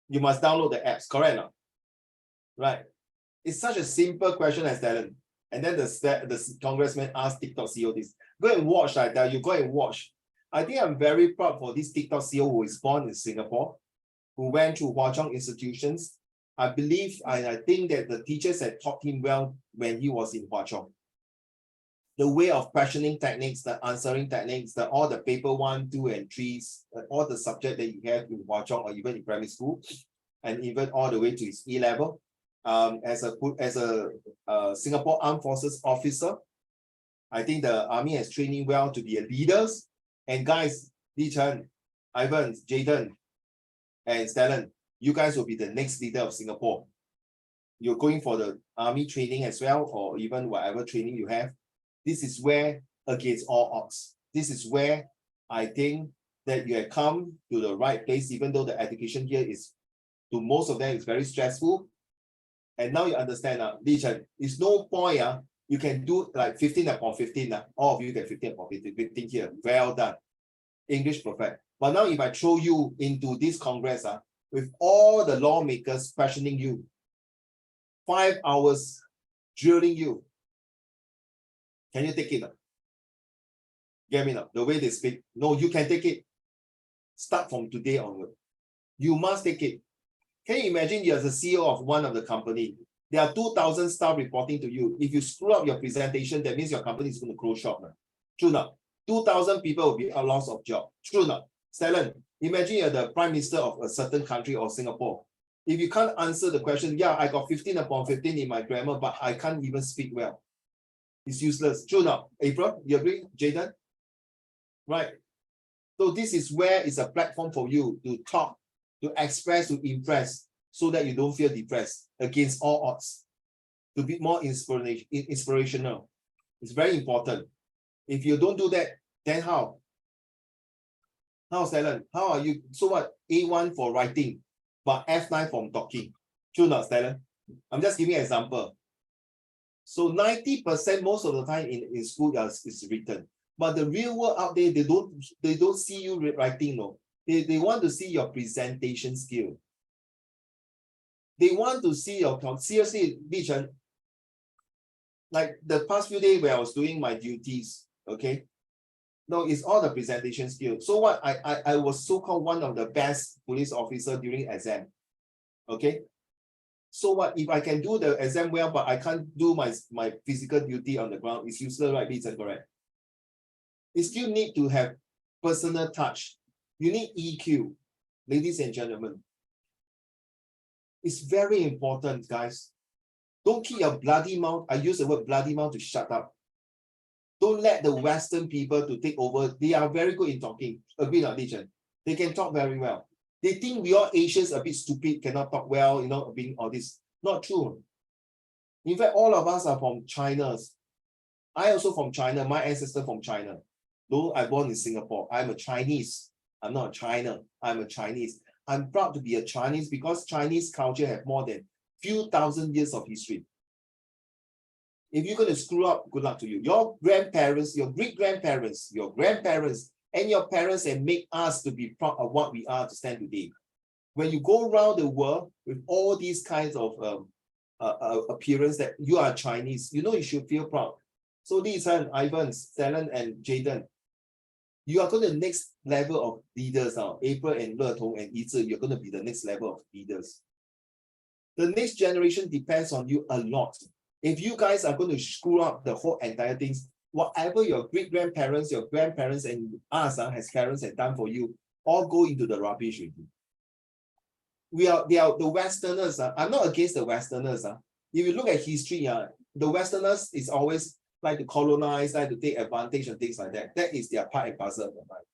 You must download the apps, correct? Right. It's such a simple question as talent. And then the congressman asked TikTok CEO this. Go and watch, I tell you, go and watch. I think I'm very proud for this TikTok CEO who is born in Singapore, who went through Hwa Chong institutions. I believe, I think that the teachers had taught him well when he was in Hwa Chong. The way of questioning techniques, the answering techniques, all the paper 1, 2, and 3s, all the subject that you have in Hwa Chong or even in primary school, and even all the way to his E-level. As a Singapore Armed Forces officer, I think the army has trained him well to be a leaders. And guys, Li Chen, Ivan, Jaden, and Stellan, You guys will be the next leader of Singapore. You're going for the army training as well, or even whatever training you have. This is where, against all odds, this is where I think that you have come to the right place, even though the education here is, to most of them, is very stressful. And now you understand, Li Chen, it's no point, you can do like 15 upon 15, all of you get 15 upon 15 here, well done, English perfect. But now if I throw you into this Congress, with all the lawmakers questioning you, 5 hours drilling you, can you take it? Get me now, the way they speak, no, you can take it. Start from today onward. You must take it. Can you imagine you're the CEO of one of the company? There are 2,000 staff reporting to you. If you screw up your presentation, that means your company is going to close shop. True enough. 2,000 people will be a loss of job. True enough. Stellan, imagine you're the prime minister of a certain country or Singapore. If you can't answer the question, yeah, I got 15 upon 15 in my grammar, but I can't even speak well. It's useless. True enough. April, you agree? Jaden? Right. So this is where it's a platform for you to talk, to express, to impress, so that you don't feel depressed against all odds. To be more inspirational. It's very important. If you don't do that, then how? How, Stellan? How are you? So what? A1 for writing, but F9 from talking. True not, Stellan? I'm just giving an example. So 90% most of the time in school is written. But the real world out there, they don't see you writing, no. They want to see your presentation skill. They want to see your, seriously, Li Chen, like the past few days where I was doing my duties, okay? No, it's all the presentation skill. So what, I was so-called one of the best police officer during exam, okay? So what, if I can do the exam well, but I can't do my physical duty on the ground, it's useless, right, Li Chen, correct? You still need to have personal touch. You need EQ, ladies and gentlemen. It's very important, guys. Don't keep your bloody mouth. I use the word bloody mouth to shut up. Don't let the Western people to take over. They are very good in talking. Agree not, Li Chen? They can talk very well. They think we all Asians a bit stupid, cannot talk well, you know, being all this. Not true. In fact, all of us are from China. I also from China. My ancestor from China. Though I born in Singapore, I'm a Chinese. I'm not a China. I'm a Chinese. I'm proud to be a Chinese because Chinese culture have more than few thousand years of history. If you're going to screw up, good luck to you. Your grandparents, your great-grandparents, your grandparents, and your parents have made us to be proud of what we are to stand today. When you go around the world with all these kinds of appearance that you are Chinese, you know you should feel proud. So Li Chen, Ivan, Stellan, and Jaden, you are going to the next level of leaders now. April and Le Tong and Yi Zhi, you're going to be the next level of leaders. The next generation depends on you a lot. If you guys are going to screw up the whole entire things, whatever your great-grandparents, your grandparents, and us as parents have done for you, all go into the rubbish with you. They are the Westerners. I'm not against the Westerners. If you look at history, the Westerners is always like to colonize, like to take advantage and things like that. That is their part and parcel of their life.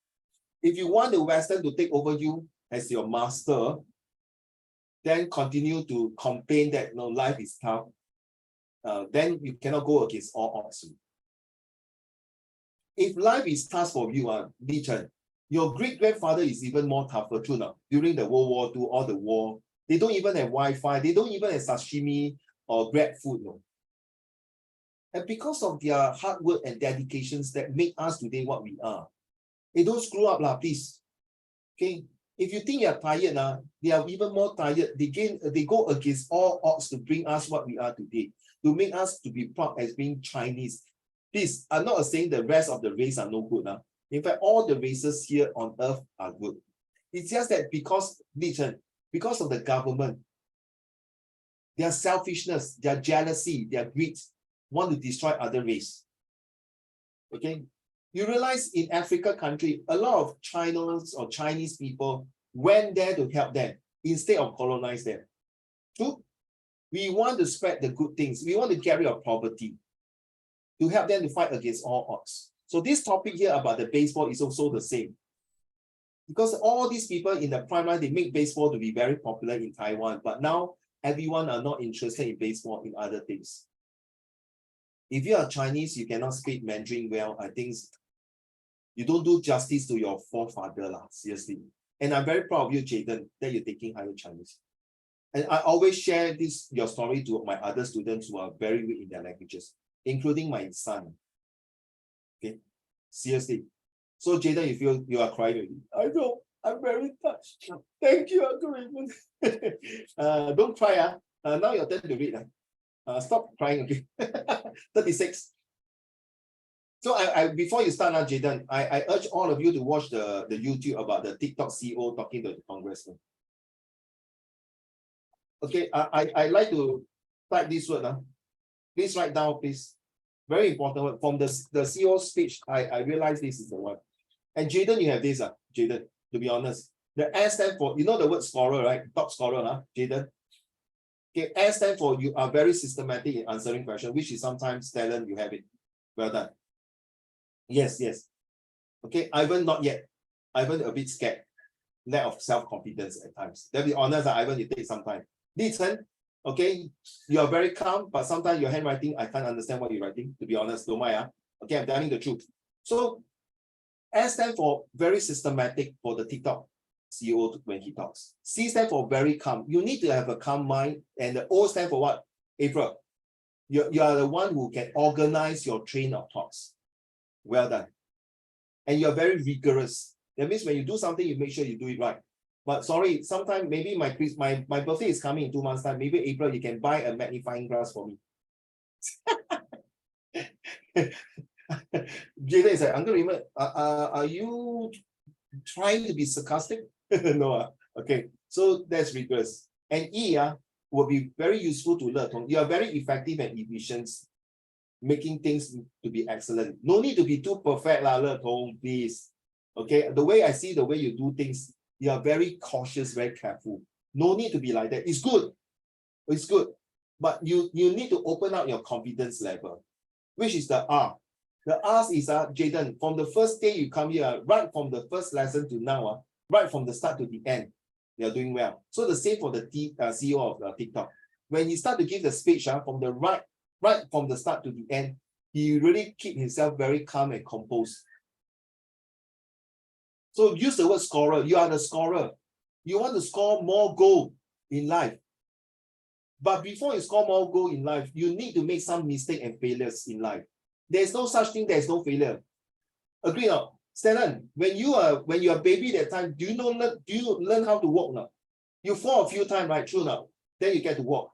If you want the Western to take over you as your master, then continue to complain that no, life is tough. Then you cannot go against all odds. If life is tough for you, Li Chen, your great-grandfather is even more tougher, true now. During the World War II, all the war, they don't even have Wi-Fi, they don't even have sashimi or Grab food, no. And because of their hard work and dedications that make us today what we are. They don't screw up, please. Okay. If you think you're tired, they are even more tired. They go against all odds to bring us what we are today, to make us to be proud as being Chinese. Please, I'm not saying the rest of the race are no good. In fact, all the races here on earth are good. It's just that because of the government, their selfishness, their jealousy, their greed, want to destroy other race. Okay. You realize in Africa country, a lot of Chinese or Chinese people went there to help them instead of colonize them. True. We want to spread the good things. We want to get rid of poverty to help them to fight against all odds. So this topic here about the baseball is also the same. Because all these people in the prime line, they make baseball to be very popular in Taiwan, but now everyone are not interested in baseball in other things. If you are Chinese, you cannot speak Mandarin well. I think you don't do justice to your forefather, seriously. And I'm very proud of you, Jaden, that you're taking higher Chinese. And I always share this your story to my other students who are very weak in their languages, including my son. Okay, seriously. So Jaden, you feel you are crying. I know, I'm very touched. Thank you, Uncle Raymond. Don't cry. Now your turn to read. Stop crying, okay? 36. So I before you start now, Jaden, I urge all of you to watch the YouTube about the TikTok CEO talking to the congressman. Okay, I like to type this word. Please write down, please. Very important word. From the CEO speech, I realize this is the one. And Jaden, you have this, Jaden, to be honest. The S stand for, you know the word scholar, right? Top scholar, Jaden. Okay, S stand for you are very systematic in answering questions, which is sometimes talent, you have it. Well done. Yes, yes. Okay, Ivan, not yet. Ivan a bit scared. Lack of self-confidence at times. To be honest, Ivan, you take some time. Li-Chen, okay, you are very calm, but sometimes your handwriting, I can't understand what you're writing, to be honest, don't mind. Okay, I'm telling the truth. So, S stand for very systematic for the TikTok CEO when he talks. C stand for very calm. You need to have a calm mind. And the O stand for what? April. You are the one who can organize your train of thoughts. Well done. And you're very rigorous. That means when you do something, you make sure you do it right. But sorry, sometime maybe my birthday is coming in 2 months' time. Maybe April, you can buy a magnifying glass for me. Jada is like, Uncle Raymond, are you trying to be sarcastic? No. Okay, so that's rigorous. And E will be very useful to learn. You are very effective and efficient, making things to be excellent. No need to be too perfect, please. Okay, the way I see the way you do things, you are very cautious, very careful. No need to be like that. It's good. It's good. But you need to open up your confidence level, which is the R. The R is Jaden, from the first day you come here, right from the first lesson to now, right from the start to the end, you're doing well. So the same for the CEO of TikTok. When he start to give the speech, from the right from the start to the end, he really keep himself very calm and composed. So use the word scorer. You are the scorer. You want to score more goal in life. But before you score more goal in life, you need to make some mistake and failures in life. There's no such thing, there's no failure. Agree now? Stellan, when you are baby that time, do you learn how to walk now? You fall a few times, right? True now. Then you get to walk.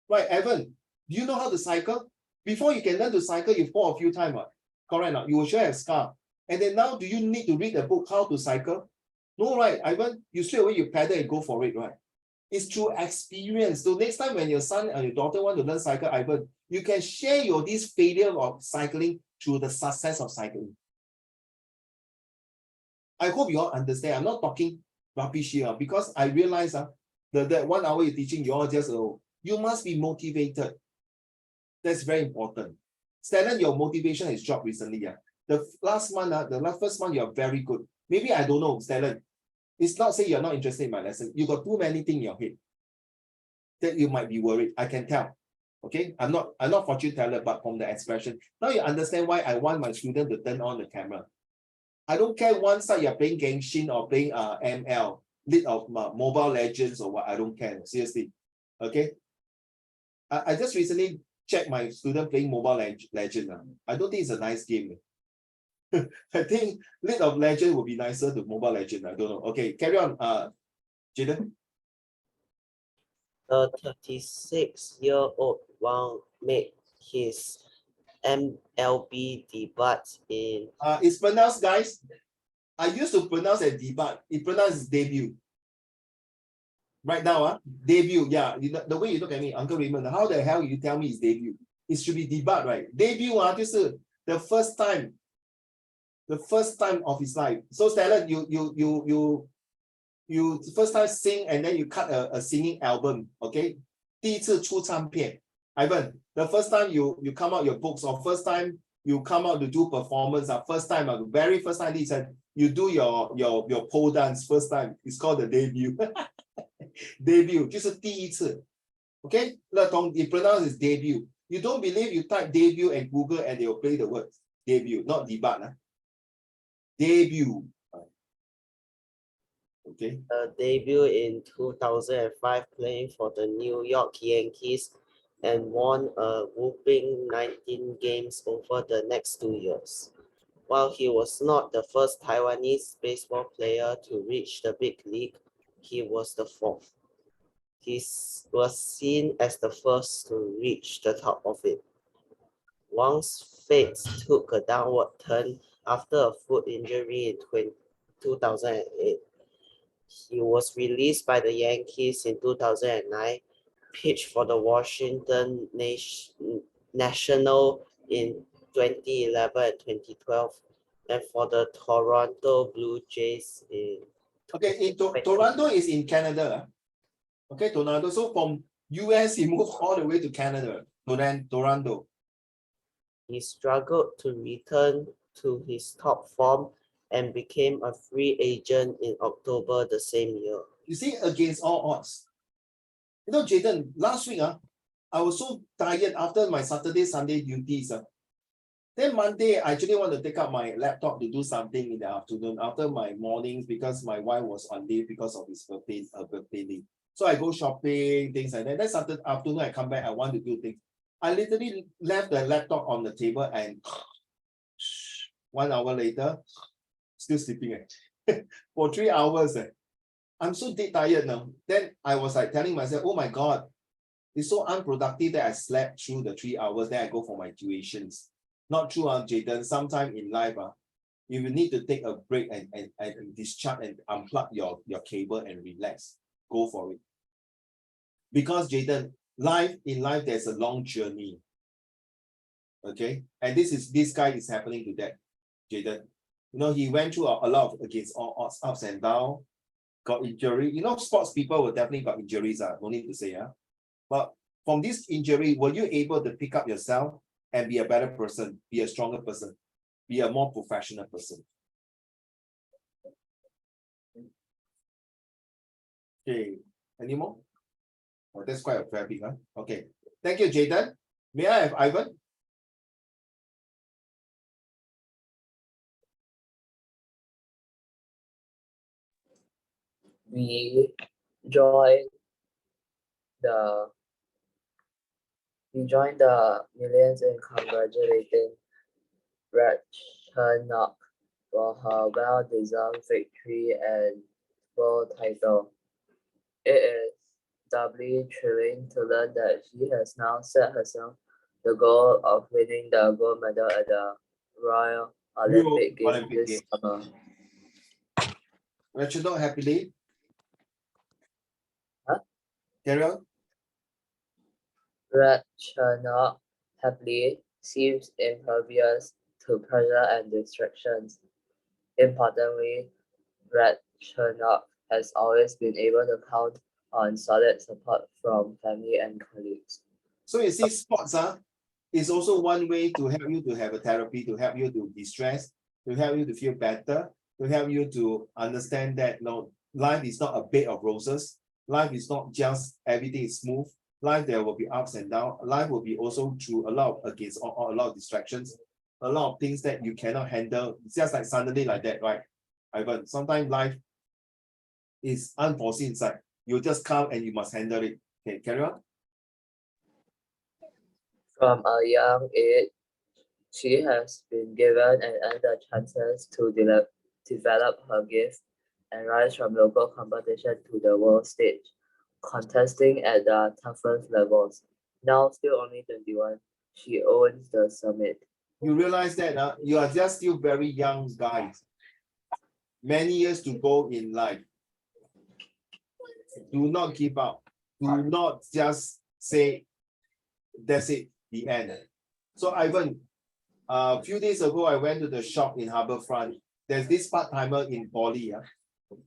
Right, Evan, do you know how to cycle? Before you can learn to cycle, you fall a few times, right? Correct now. You will sure have scar. And then now, do you need to read a book how to cycle? No, right, Ivan, you straight away you pedal and go for it, right? It's through experience. So next time when your son or your daughter want to learn cycle, Ivan, you can share this failure of cycling through the success of cycling. I hope you all understand. I'm not talking rubbish here because I realize that 1 hour you're teaching, you all just, you must be motivated. That's very important. Stellan, your motivation has dropped recently. The last month, the first month, you are very good. Maybe I don't know, Stellan. It's not saying you're not interested in my lesson. You got too many things in your head that you might be worried. I can tell. Okay, I'm not fortune teller, but from the expression. Now you understand why I want my student to turn on the camera. I don't care one side you're playing Genshin or playing ML, League of Mobile Legends or what. I don't care. Seriously. Okay. I just recently checked my student playing Mobile Legends. I don't think it's a nice game. I think League of Legends would be nicer to Mobile Legends. I don't know. Okay, carry on. Jaden. The 36-year-old Wang made his MLB debut in. It's pronounced, guys. I used to pronounce a debut. It pronounced debut. Right now, debut. Yeah, the way you look at me, Uncle Raymond, how the hell you tell me it's debut? It should be debut, right? Debut, just the first time. The first time of his life. So Stellan, you first time sing and then you cut a singing album, okay? 第一次出唱片. Ivan, the first time you come out your books or first time you come out to do performance, first time, the very first time, he said, you do your pole dance first time. It's called the debut. Debut 就是第一次 Okay, you pronounce it debut. You don't believe, you type debut and Google and they'll play the word debut, not debut. Debut. Okay. Debut in 2005 playing for the New York Yankees and won a whooping 19 games over the next 2 years. While he was not the first Taiwanese baseball player to reach the big league, he was the fourth. He was seen as the first to reach the top of it. Wang's fate took a downward turn after a foot injury in 2008. He was released by the Yankees in 2009, pitched for the Washington National in 2011 and 2012, and for the Toronto Blue Jays in Okay, Toronto is in Canada. Okay, Toronto. So from US, he moved all the way to Canada, Toronto. He struggled to return to his top form and became a free agent in October the same year. You see, against all odds. You know, Jaden, last week, I was so tired after my Saturday, Sunday duties. Then Monday, I actually want to take out my laptop to do something in the afternoon after my mornings because my wife was on leave because of his birthday leave. So I go shopping, things like that. Then Saturday afternoon, I come back, I want to do things. I literally left the laptop on the table and 1 hour later, still sleeping for 3 hours. I'm so dead tired now. Then I was like telling myself, oh my God, it's so unproductive that I slept through the 3 hours. Then I go for my tuitions. Not true, Jaden. Sometime in life, you will need to take a break and discharge and unplug your cable and relax. Go for it. Because Jaden, in life, there's a long journey. Okay, and this guy is happening to that, Jaden. You know, he went through a lot of against all odds, ups and downs, got injury. You know, sports people will definitely got injuries. No need to say, But from this injury, were you able to pick up yourself and be a better person, be a stronger person, be a more professional person? Okay, any more? Oh, that's quite a fair bit, huh? Okay, thank you, Jaden. May I have Ivan? We joined the millions in congratulating Ratchanok for her well-deserved victory and world title. It is doubly thrilling to learn that she has now set herself the goal of winning the gold medal at the Royal Olympic Games this summer. Ratchanok, happily. Huh? Carry on. Ratchanok happily seems impervious to pressure and distractions. Importantly, Ratchanok has always been able to count on solid support from family and colleagues. So you see, sports is also one way to help you to have a therapy, to help you to distress, to help you to feel better, to help you to understand that life is not a bed of roses. Life is not just everything is smooth. Life, there will be ups and downs. Life will be also through a lot of a lot of distractions, a lot of things that you cannot handle. It's just like suddenly like that, right, Ivan? Sometimes life is unforeseen inside. You just come and you must handle it. Okay, carry on. From a young age, she has been given and earned the chances to develop her gift and rise from local competition to the world stage, contesting at the toughest levels. Now still only 21, she owns the summit. You realize that you are just still very young guys. Many years to go in life. Do not give up. Do not just say, that's it, the end. So Ivan, a few days ago, I went to the shop in Harbourfront. There's this part-timer in Poly.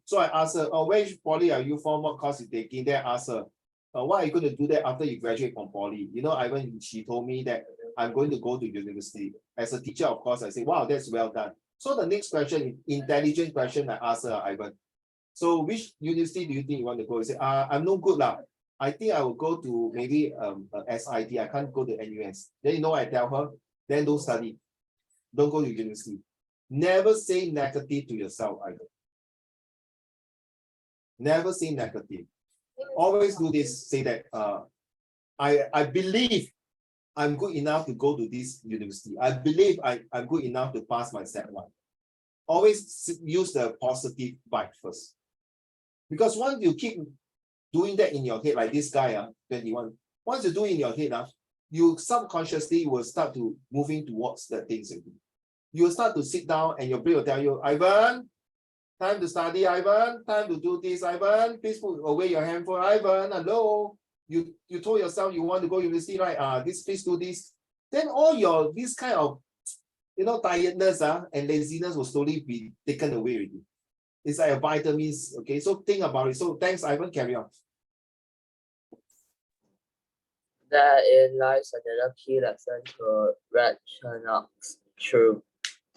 So I asked her, which Poly are you from? What course you taking? Then I asked her, what are you going to do that after you graduate from Poly? You know, Ivan, she told me that I'm going to go to university. As a teacher, of course, I say, wow, that's well done. So the next question, intelligent question I ask her, Ivan. So which university do you think you want to go? You say, I'm no good lah. I think I will go to maybe SIT. I can't go to NUS. Then you know I tell her, then don't study. Don't go to university. Never say negative to yourself, Ivan. Never say negative. Always do this, say that I believe I'm good enough to go to this university. I believe I'm good enough to pass my Sec1. Always use the positive vibe first. Because once you keep doing that in your head, like this guy, 21, once you do it in your head, you subconsciously will start to moving towards the things. You will start to sit down and your brain will tell you, Ivan, time to study, Ivan, time to do this, Ivan, please put away your handphone, Ivan, hello. You told yourself you want to go university, right? Please do this. Then all your this kind of tiredness and laziness will slowly be taken away already. It's like a vitamins. Okay, so think about it. So thanks, Ivan. Carry on. Therein lies another key lesson to rationalize through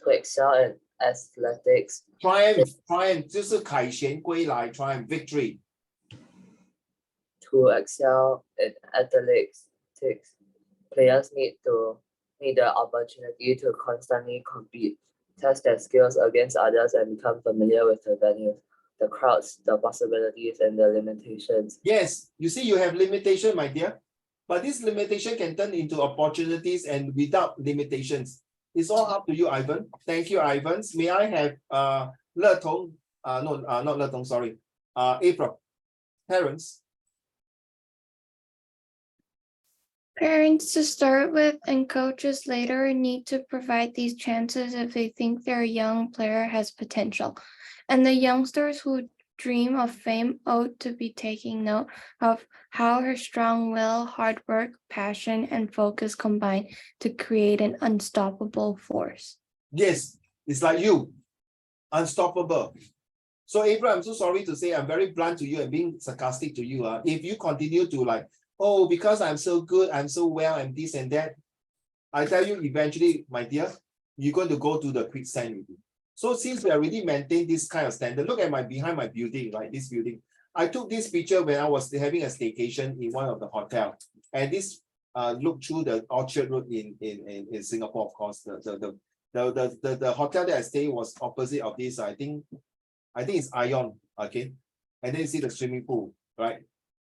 to excel in athletics. Triumph 就是凯旋归来 triumph victory. To excel in athletics, players need the opportunity to constantly compete, test their skills against others, and become familiar with the venue, the crowds, the possibilities, and the limitations. Yes, you see, you have limitation, my dear, but this limitation can turn into opportunities, and without limitations, it's all up to you, Ivan. Thank you, Ivan. May I have Le Tong? No, not Le Tong, sorry. April. Parents. Parents to start with and coaches later need to provide these chances if they think their young player has potential. And the youngsters who dream of fame ought to be taking note of how her strong will, hard work, passion, and focus combine to create an unstoppable force. Yes, it's like you, unstoppable. So April, I'm so sorry to say I'm very blunt to you and being sarcastic to you. If you continue to like, oh, because I'm so good, I'm so well, and this and that, I tell you, eventually, my dear, you're going to go to the quicksand with you. So since we already maintain this kind of standard, look at behind my building, right? This building. I took this picture when I was having a staycation in one of the hotels. And this look through the Orchard Road in Singapore, of course. The hotel that I stayed was opposite of this. I think it's Ion, okay? And then you see the swimming pool, right?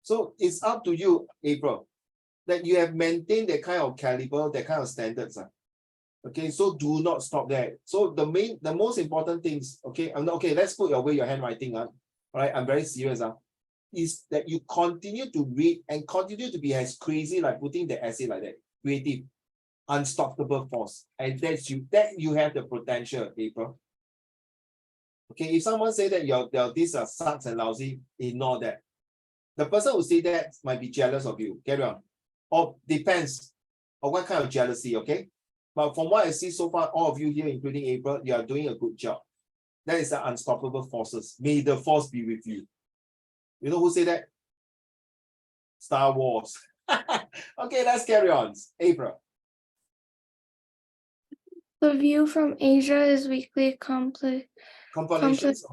So it's up to you, April, that you have maintained that kind of caliber, that kind of standards. Okay, so do not stop there. So the most important things, okay, let's put away your handwriting. All right, I'm very serious. Is that you continue to read and continue to be as crazy like putting the essay like that. Creative, unstoppable force. And that you have the potential, April. Okay, if someone say that these are sucks and lousy, ignore that. The person who say that might be jealous of you. Carry on. Or depends on what kind of jealousy, okay? But from what I see so far, all of you here, including April, you are doing a good job. That is the unstoppable forces. May the force be with you. You know who say that? Star Wars. Okay, let's carry on. April. The view from Asia is weekly Compilations.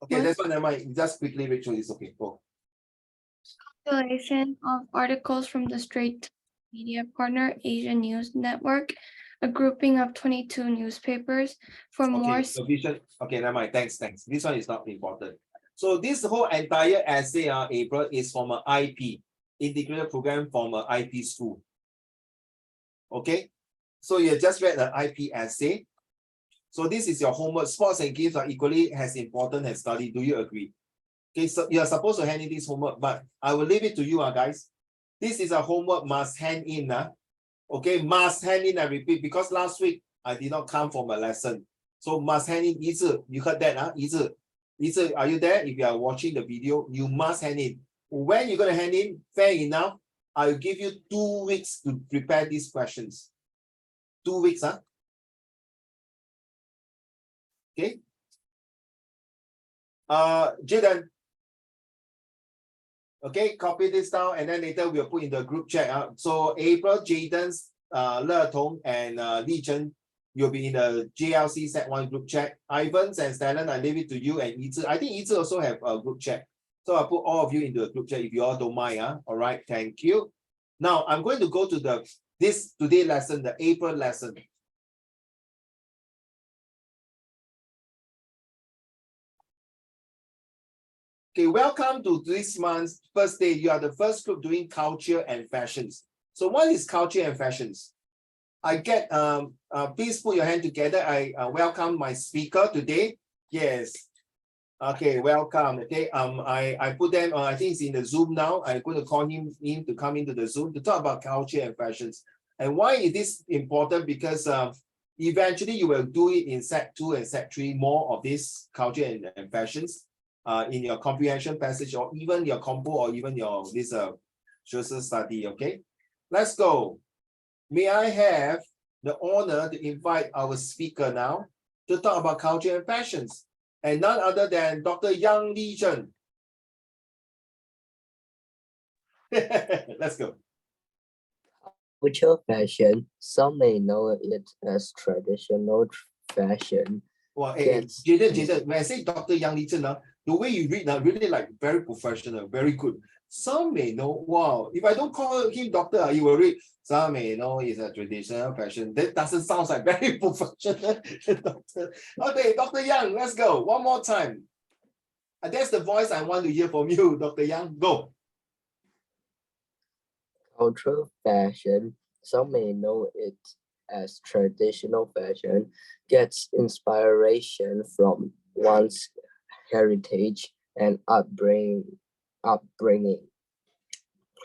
Okay, What? that's what never mind. Just quickly, Rachel, it's okay. Go. Compilation of articles from the Straits Media Partner Asia News Network, a grouping of 22 newspapers for more. Okay, the vision. Okay, never mind. Thanks. This one is not important. So this whole entire essay, April, is from an IP, integrated program from an IP school. Okay, so you just read the IP essay. So this is your homework. Sports and games are equally as important as study. Do you agree? Okay, so you are supposed to hand in this homework, but I will leave it to you, guys. This is a homework must hand in. Okay, must hand in, I repeat, because last week I did not come for my lesson. So must hand in. You heard that, are you there? If you are watching the video, you must hand in. When you're going to hand in, fair enough, I will give you 2 weeks to prepare these questions. 2 weeks, Okay. Jaden, Okay, copy this down and then later we'll put in the group chat. So April, Jaden's, Le Tong and Li Chen, you'll be in the JLC set 1 group chat. Ivans and Stellan, I leave it to you and Yizi. I think Yizi also have a group chat. So I'll put all of you into a group chat if you all don't mind. All right, thank you. Now I'm going to go to this today lesson, the April lesson. Okay, welcome to this month's first day. You are the first group doing culture and fashions. So what is culture and fashions? I get, please put your hand together. I welcome my speaker today. Yes. Okay, welcome. Okay, I put them, I think it's in the Zoom now. I'm going to call him in to come into the Zoom to talk about culture and fashions. And why is this important? Because eventually you will do it in set 2 and set 3, more of this culture and fashions. In your comprehension passage or even your compo or even your this social study. Okay, let's go. May I have the honor to invite our speaker now to talk about culture and fashions, and none other than Dr. Yang Li Chen. Let's go. Cultural fashion, some may know it as traditional fashion. Well, hey, Jaden, when I say Dr. Yang Li Chen, the way you read now, really like very professional, very good. Some may know, wow, if I don't call him doctor, you will read, some may know it's a traditional fashion. That doesn't sound like very professional, doctor. Okay, Dr. Yang, let's go. One more time. And that's the voice I want to hear from you, Dr. Yang. Go. Cultural fashion, some may know it as traditional fashion, gets inspiration from one's heritage and upbringing.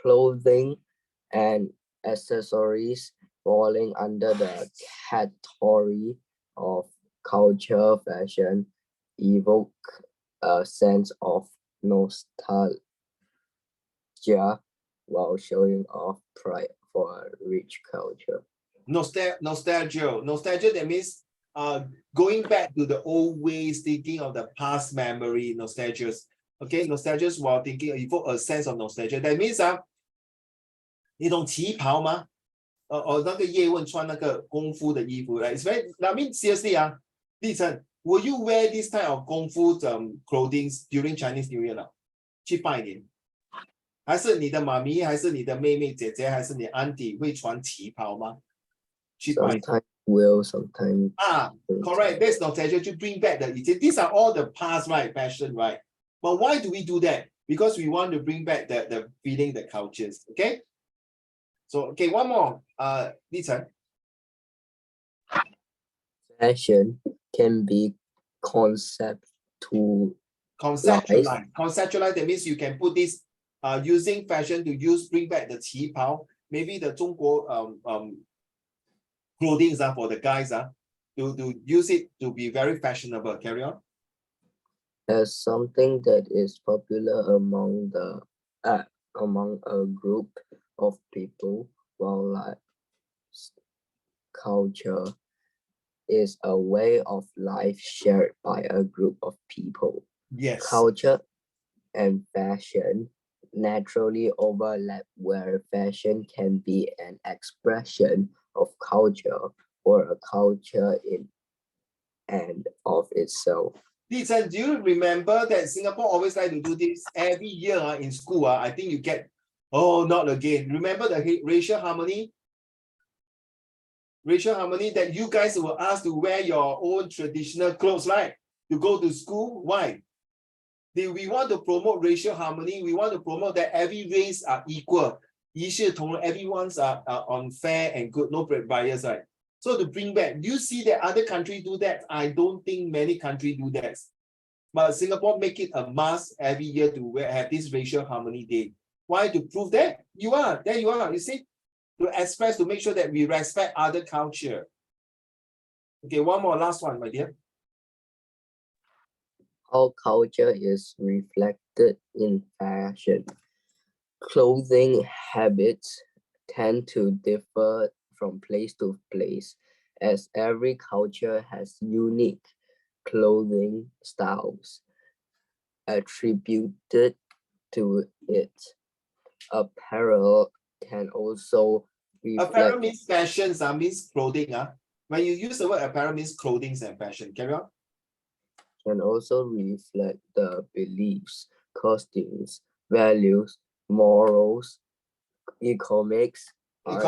Clothing and accessories falling under the category of culture fashion evoke a sense of nostalgia while showing off pride for a rich culture. Nostalgia, that means going back to the old ways, thinking of the past memory, nostalgia. Okay, nostalgia while thinking, evoke a sense of nostalgia. That means 你懂旗袍吗？那个叶问穿那个功夫的衣服 right? It's very, I mean seriously 立成 will you wear this type of 功夫 clothing during Chinese New Year 去拜年？还是你的妈咪，还是你的妹妹姐姐，还是你 auntie 会穿旗袍吗？去拜年 Sometimes will, sometimes correct. That's nostalgia to bring back the these are all the past, right? Fashion, right? But why do we do that? Because we want to bring back the feeling, the cultures. Okay. So okay, one more. Li Chen. fashion can be conceptualized. Conceptualize, that means you can put this using fashion to bring back the 旗袍, maybe the 中国clothing for the guys to use it to be very fashionable. Carry on. As something that is popular among a group of people, while culture is a way of life shared by a group of people. Yes. Culture and fashion naturally overlap, where fashion can be an expression of culture or a culture in and of itself. Li Chen, do you remember that Singapore always like to do this every year in school? I think you get, oh, not again. Remember the racial harmony? Racial harmony that you guys were asked to wear your own traditional clothes, right? To go to school. Why? We want to promote racial harmony. We want to promote that every race are equal. Everyone's on fair and good, no bias, right? So to bring back, do you see that other countries do that? I don't think many countries do that. But Singapore make it a must every year to have this racial harmony day. Why? To prove that there you are, you see, to express, to make sure that we respect other culture. Okay, one more, last one, my dear. How culture is reflected in fashion. Clothing habits tend to differ from place to place, as every culture has unique clothing styles attributed to it. Apparel can also Apparel reflect means fashions, means clothing. When you use the word apparel means clothing and fashion. Carry on. the beliefs, costumes, values, morals, economics, art,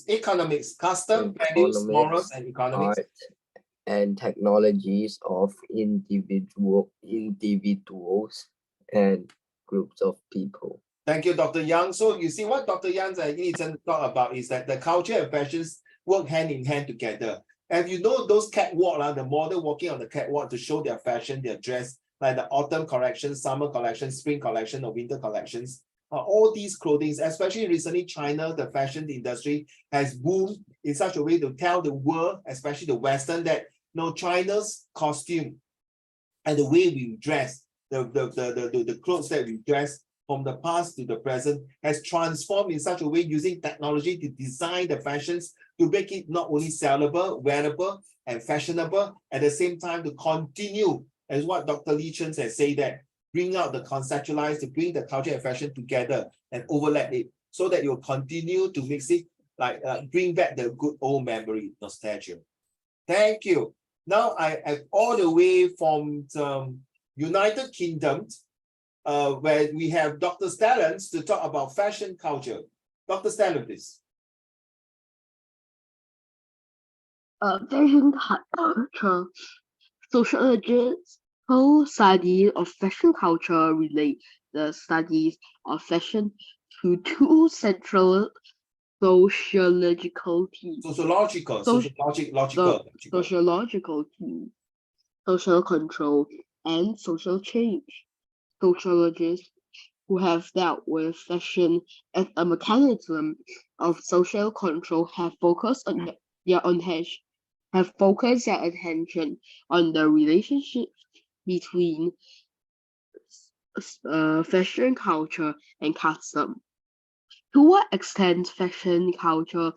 Economics, custom, values, morals, economics, and economics. art, and technologies of individuals and groups of people. Thank you, Dr. Yang. So you see what Dr. Yang needs to talk about is that the culture and fashions work hand in hand together. And you know those catwalk, the model walking on the catwalk to show their fashion, their dress, like the autumn collection, summer collection, spring collection, or winter collections. All these clothing, especially recently, China, the fashion industry has boomed in such a way to tell the world, especially the Western, that China's costume and the way we dress, the clothes that we dress from the past to the present has transformed in such a way using technology to design the fashions to make it not only sellable, wearable, and fashionable, at the same time to continue, as what Dr. Lee Chen has said, that bring out the conceptualize, to bring the culture and fashion together and overlap it so that you'll continue to mix it, like bring back the good old memory, nostalgia. Thank you. Now I have all the way from the United Kingdom, where we have Dr. Stellans to talk about fashion culture. Dr. Stellan, please. Fashion culture. Sociological study of fashion culture relate the studies of fashion to two central sociological themes. Sociological themes: social control and social change. Sociologists who have dealt with fashion as a mechanism of social control have focused their attention on the relationship between fashion culture and custom. To what extent fashion culture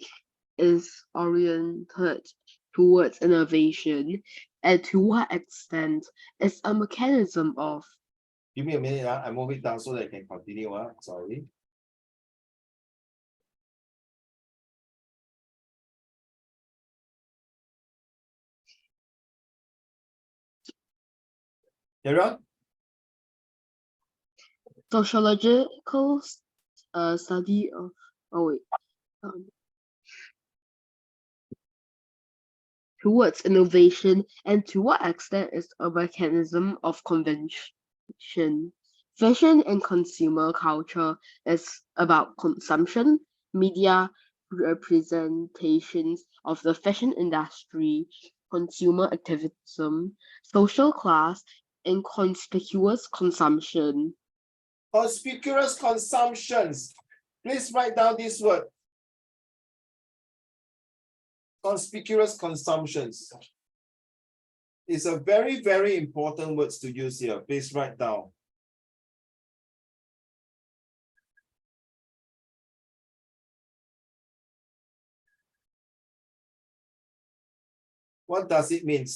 is oriented towards innovation, and to what extent is a mechanism of. Give me a minute, I move it down so that I can continue. Sorry. Carry Sociological study of towards innovation, and to what extent is a mechanism of convention. Fashion and consumer culture is about consumption, media representations of the fashion industry, consumer activism, social class, and conspicuous consumption. Conspicuous consumptions. Please write down this word. Conspicuous consumptions. It's a very, very important words to use here. Please write down. What does it mean?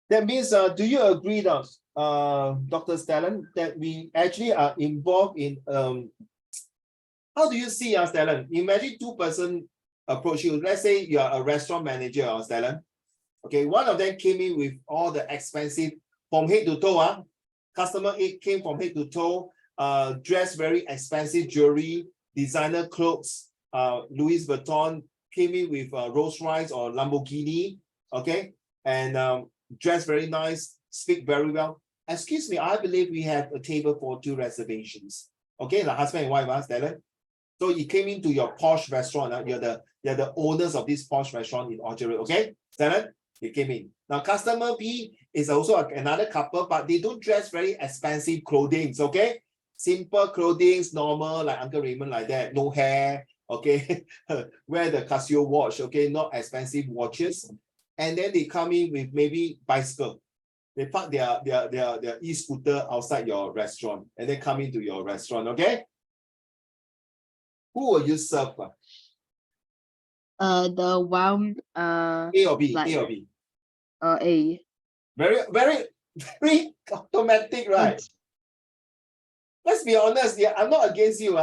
That means, do you agree, Dr. Stellan, that we actually are involved in, how do you see, Stellan? Imagine two-person approach you. Let's say you are a restaurant manager, Stellan. Okay, one of them came in with all the expensive, from head to toe, customer came from head to toe, dressed very expensive jewelry, designer clothes, Louis Vuitton, came in with Rolls Royce or Lamborghini, okay, and dressed very nice, speak very well. Excuse me, I believe we have a table for 2 reservations. Okay, the husband and wife, Stellan. So you came into your posh restaurant. You're the owners of this posh restaurant in Orchard Road. Okay, Stellan, you came in. Now, customer B is also another couple, but they don't dress very expensive clothing. Okay, simple clothing, normal, like Uncle Raymond, like that, no hair. Okay, wear the Casio watch. Okay, not expensive watches. And then they come in with maybe bicycle. They park their e-scooter outside your restaurant and then come into your restaurant. Okay. Who will you serve? The one A or B? like A or B? A. Very, very, very automatic, right? Let's be honest, yeah, I'm not against you.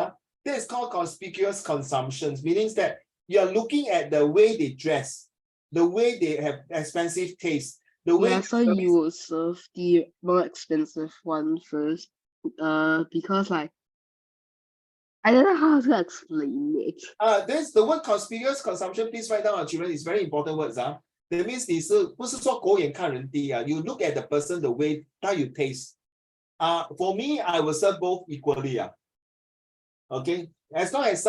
This is called conspicuous consumptions, meaning that you're looking at the way they dress, the way they have expensive taste, the way Yeah, so you will serve the more expensive one first. Because like I don't know how to explain it. this the word conspicuous consumption, please write down, children. It's very important words. That means 你是不是说狗眼看人低啊 You look at the person the way how you taste. For me, I will serve both equally. Okay, as long as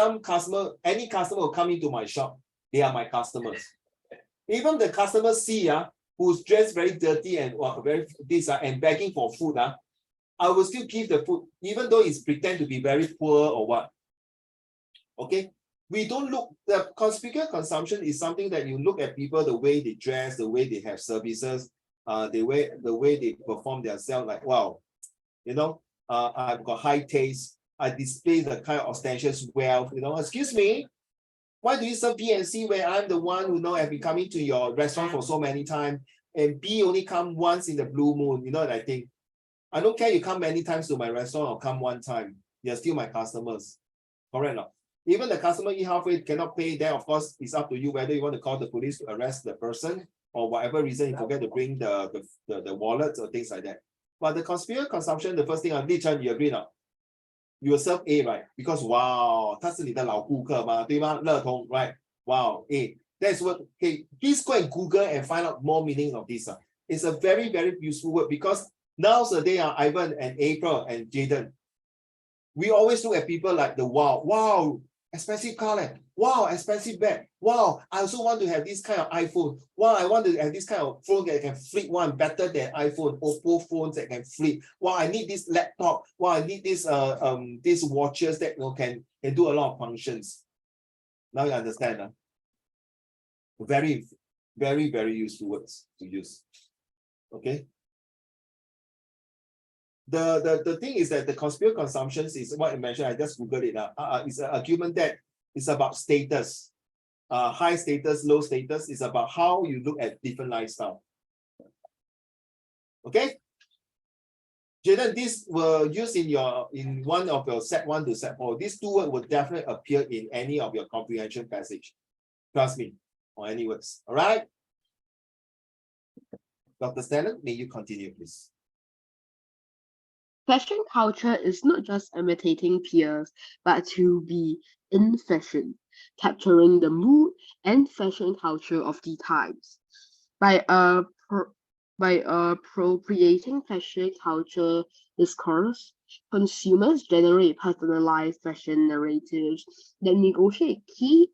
any customer will come into my shop, they are my customers. Even the customers see who's dressed very dirty and very and begging for food, I will still give the food, even though it's pretend to be very poor or what. Okay, we don't look, the conspicuous consumption is something that you look at people, the way they dress, the way they have services, the way they perform themselves, like, wow, you know, I've got high taste, I display the kind of ostentatious wealth, you know, excuse me, why do you serve B and C where I'm the one who have been coming to your restaurant for so many times, and B only come once in the blue moon, you know what I think? I don't care you come many times to my restaurant or come one time, you're still my customers, correct or not? Even the customer eat halfway cannot pay, then of course it's up to you whether you want to call the police to arrest the person or whatever reason you forget to bring the wallet or things like that. But the conspicuous consumption, the first thing on Li-Chen, you agree now? You will serve A, right? Because wow, 他是你的老顾客嘛，对吗？乐通 right? Wow, A. That's what, okay, please go and Google and find out more meaning of this. It's a very, very useful word because nowadays, Ivan and April and Jaden, we always look at people like the wow, expensive car, wow, expensive bag, wow, I also want to have this kind of iPhone, wow, I want to have this kind of phone that can flip one better than iPhone, Oppo phones that can flip, wow, I need this laptop, wow, I need this these watches that can do a lot of functions. Now you understand, very, very, very useful words to use. Okay. The thing is that the conspicuous consumptions is what I mentioned. I just Googled it. It's an argument that it's about status. High status, low status is about how you look at different lifestyle. Okay. Jaden, this were used in one of your set 1 to set 4. These two words will definitely appear in any of your comprehension passage. Trust me, or any words. All right. Dr. Stanley, may you continue, please? Fashion culture is not just imitating peers, but to be in fashion, capturing the mood and fashion culture of the times. By appropriating fashion culture discourse, consumers generate personalized fashion narratives that negotiate key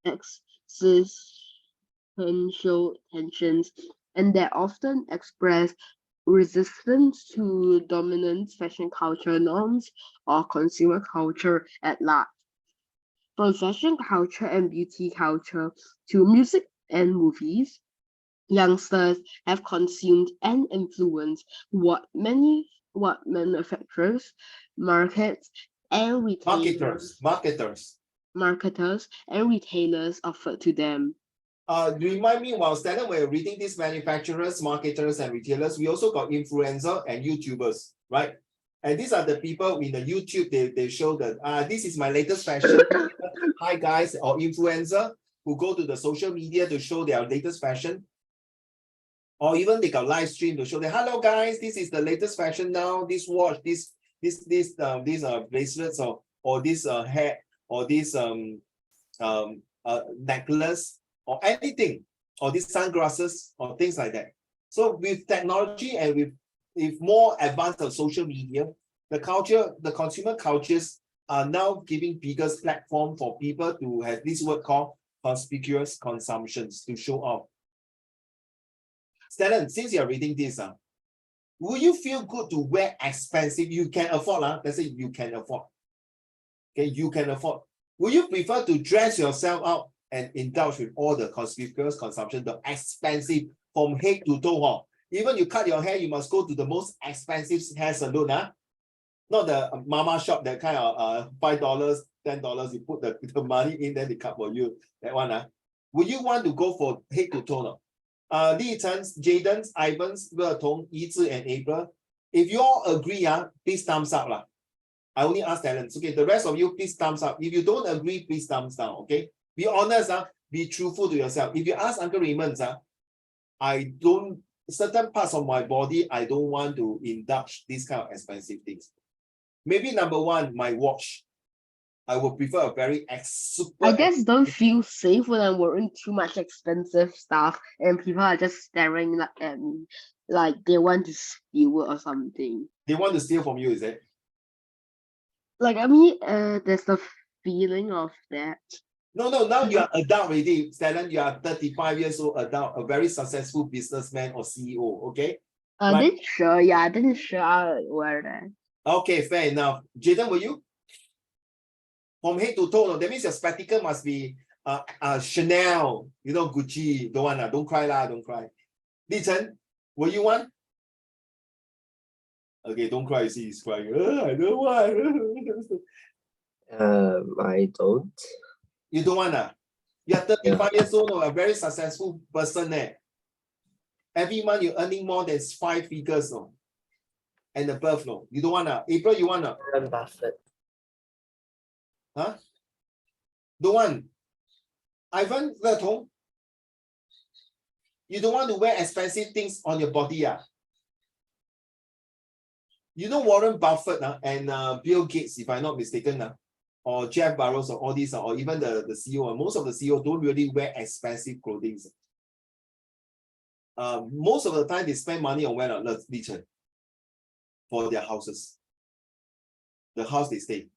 existential tensions and that often express resistance to dominant fashion culture norms or consumer culture at large. From fashion culture and beauty culture to music and movies, youngsters have consumed and influenced what manufacturers, markets, and marketers and retailers offer to them. Remind me, while Stanley were reading these manufacturers, marketers, and retailers, we also got influencer and YouTubers, right? And these are the people in the YouTube, they show that this is my latest fashion. Hi guys, or influencer who go to the social media to show their latest fashion. Or even they got live stream to show that, hello guys, this is the latest fashion now. This watch, these bracelets, or this hair, or this necklace, or anything, or these sunglasses, or things like that. So with technology and with more advanced of social media, the consumer cultures are now giving bigger platform for people to have this word called conspicuous consumptions to show off. Stellan, since you're reading this, will you feel good to wear expensive? You can afford, let's say you can afford. Okay, you can afford. Will you prefer to dress yourself up and indulge with all the conspicuous consumption, the expensive from head to toe? Even you cut your hair, you must go to the most expensive hair salon. Not the mama shop, that kind of $5, $10, you put the money in, then they cut for you. That one. Would you want to go for head to toe? No? Li Chen's, Jaden's, Ivan's, Le Tong, Yi Zhi, and April. If you all agree, please thumbs up. I only ask talents. Okay, the rest of you, please thumbs up. If you don't agree, please thumbs down. Okay, be honest. Be truthful to yourself. If you ask Uncle Raymond, I don't, certain parts of my body, I don't want to indulge these kind of expensive things. Maybe number one, my watch. I would prefer a very super. I just don't feel safe when I'm wearing too much expensive stuff and people are just staring at me like they want to steal it or something. They want to steal from you, is it? Like, I mean, there's the feeling of that. No, now you are adult already, Stalin. You are 35 years old adult, a very successful businessman or CEO, okay? I didn't sure, yeah, I didn't sure I would wear that. Okay, fair enough. Jaden, will you? From head to toe, no? That means your spectacle must be Chanel, Gucci. Don't want, don't cry lah, don't cry. Li Chen, will you want? Okay, don't cry, see he's crying. I don't want. I don't. You don't want? You're 35 years old, no? A very successful person there. Every month you're earning more than 5 figures, no? And above, no? You don't want? April, you want? Warren Buffett. Huh? Don't want. Ivan, Le Tong, you don't want to wear expensive things on your body, You know Warren Buffett and Bill Gates, if I'm not mistaken, or Jeff Bezos or all these, or even the CEO, most of the CEO don't really wear expensive clothing. Most of the time they spend money on where for their houses. The house they stay.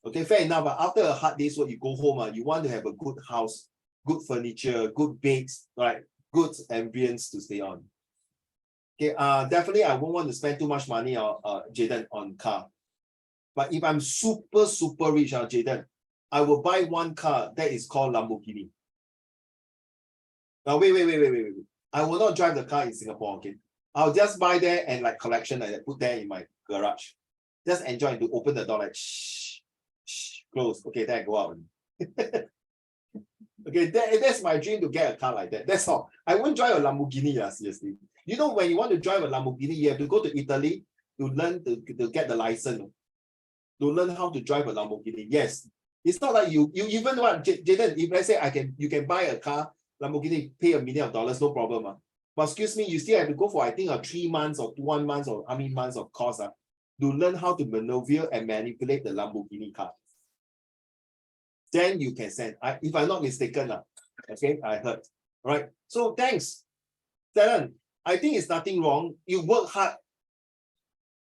Okay, fair enough. But after a hard day's work, you go home, you want to have a good house, good furniture, good beds, right? Good ambience to stay on. Okay, definitely I won't want to spend too much money Jaden, on car. But if I'm super rich, Jaden, I will buy one car that is called Lamborghini. Now wait. I will not drive the car in Singapore, okay? I'll just buy there and like collection and put there in my garage. Just enjoy to open the door like shh, close. Okay, then I go out. Okay, that's my dream, to get a car like that. That's all. I won't drive a Lamborghini, seriously. You know, when you want to drive a Lamborghini, you have to go to Italy to learn to get the license, to learn how to drive a Lamborghini. Yes, it's not like you even want, Jaden, if let's say you can buy a car, Lamborghini, pay $1 million, no problem. But excuse me, you still have to go for, I think, 3 months or 1 month or how many months of course to learn how to maneuver and manipulate the Lamborghini car. Then you can send. If I'm not mistaken, okay, I heard. All right. So thanks, Talon. I think it's nothing wrong. You work hard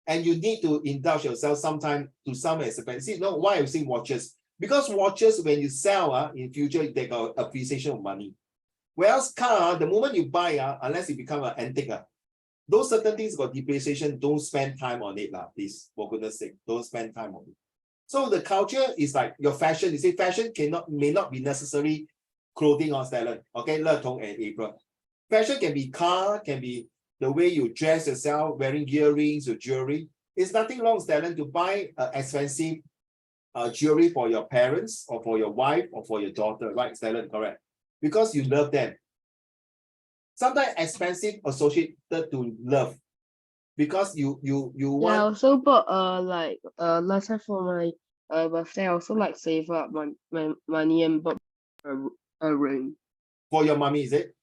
and you need to indulge yourself sometime to some extent. See, no, why I'm saying watches? Because watches, when you sell in future, they got appreciation of money. Whereas car, the moment you buy, unless it become an antique, those certain things got depreciation, don't spend time on it, please, for goodness sake, don't spend time on it. So the culture is like your fashion. You say fashion may not be necessary clothing or talent. Okay, Le Tong and April. Fashion can be car, can be the way you dress yourself, wearing earrings or jewelry. It's nothing wrong, talent, to buy expensive jewelry for your parents or for your wife or for your daughter, right, talent, correct? Because you love them. Sometimes expensive associated to love. Because you want. Yeah, I also bought last time for my birthday, I also like save up my money and bought a ring. For your mommy, is it?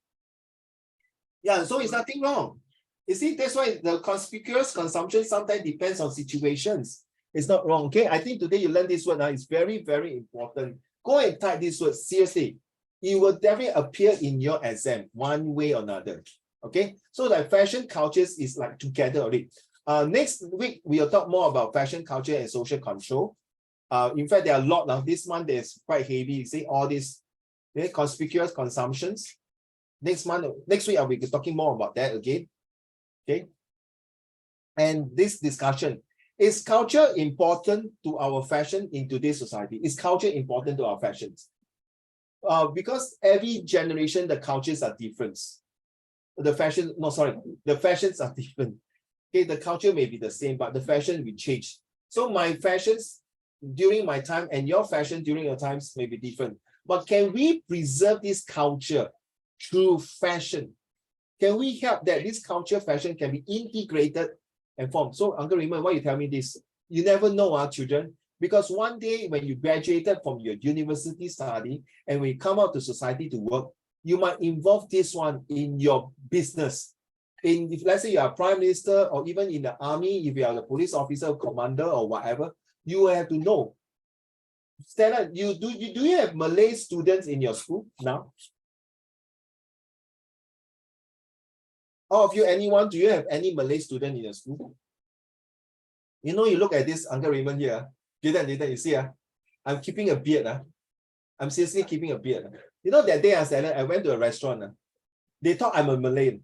Yeah, so it's nothing wrong. You see, that's why the conspicuous consumption sometimes depends on situations. It's not wrong. Okay, I think today you learned this word. It's very, very important. Go and type this word seriously. It will definitely appear in your exam one way or another. Okay, so the fashion cultures is like together already. Next week, we'll talk more about fashion culture and social control. In fact, there are a lot now. This month is quite heavy. You see all these conspicuous consumptions. Next week, I'll be talking more about that again. Okay. And this discussion, is culture important to our fashion in today's society? Is culture important to our fashions? Because every generation, the cultures are different. The fashions are different. Okay, the culture may be the same, but the fashion will change. So my fashions during my time and your fashion during your times may be different. But can we preserve this culture through fashion? Can we help that this culture fashion can be integrated and formed? So Uncle Raymond, why you tell me this? You never know, children, because one day when you graduated from your university study and when you come out to society to work, you might involve this one in your business. If let's say you are prime minister or even in the army, if you are a police officer, commander or whatever, you will have to know. Stella, do you have Malay students in your school now? All of you, anyone, do you have any Malay student in your school? You know, you look at this Uncle Raymond here. Later, you see, I'm keeping a beard. I'm seriously keeping a beard. You know, that day I went to a restaurant. They thought I'm a Malay.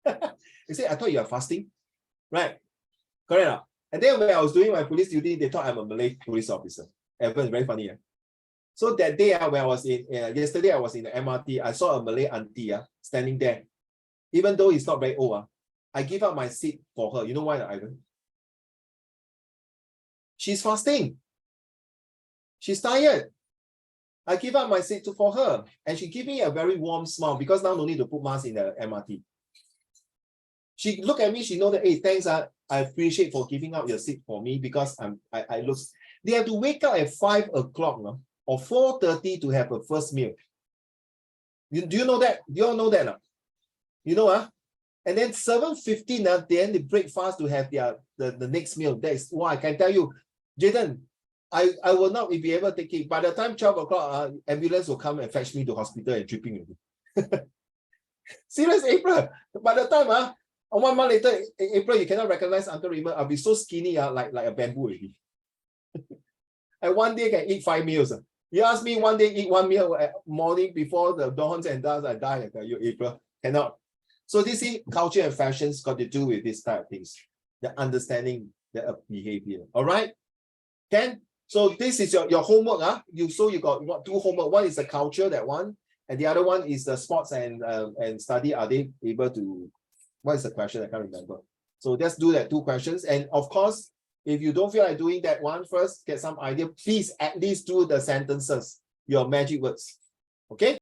They say, I thought you are fasting. Right? Correct. And then when I was doing my police duty, they thought I'm a Malay police officer. It's very funny. So that day, when I was in, yesterday I was in the MRT, I saw a Malay auntie standing there. Even though it's not very old, I give up my seat for her. You know why, Ivan? She's fasting. She's tired. I give up my seat for her. And she gave me a very warm smile because now no need to put mask in the MRT. She looked at me, she know that, hey, thanks, I appreciate for giving up your seat for me because I look. They have to wake up at 5 o'clock or 4:30 to have a first meal. Do you know that? Do you all know that? You know, and then 7:15, then they break fast to have the next meal. That is why I can tell you, Jaden, I will not be able to take it. By the time 12 o'clock, ambulance will come and fetch me to hospital and dripping. Serious, April. By the time, 1 month later, April, you cannot recognize Uncle Raymond. I'll be so skinny, like a bamboo already. And one day can eat 5 meals. You ask me one day eat 1 meal at morning before the dawns and dusk, I die. I tell you, April, cannot. So this is culture and fashions got to do with this type of things, the understanding the behavior. All right, Ken. So this is your homework. You got 2 homework. One is the culture, that one, and the other one is the sports and study. Are they able to? What is the question? I can't remember. So let's do that 2 questions. And of course, if you don't feel like doing that one first, get some idea. Please at least do the sentences, your magic words. Okay.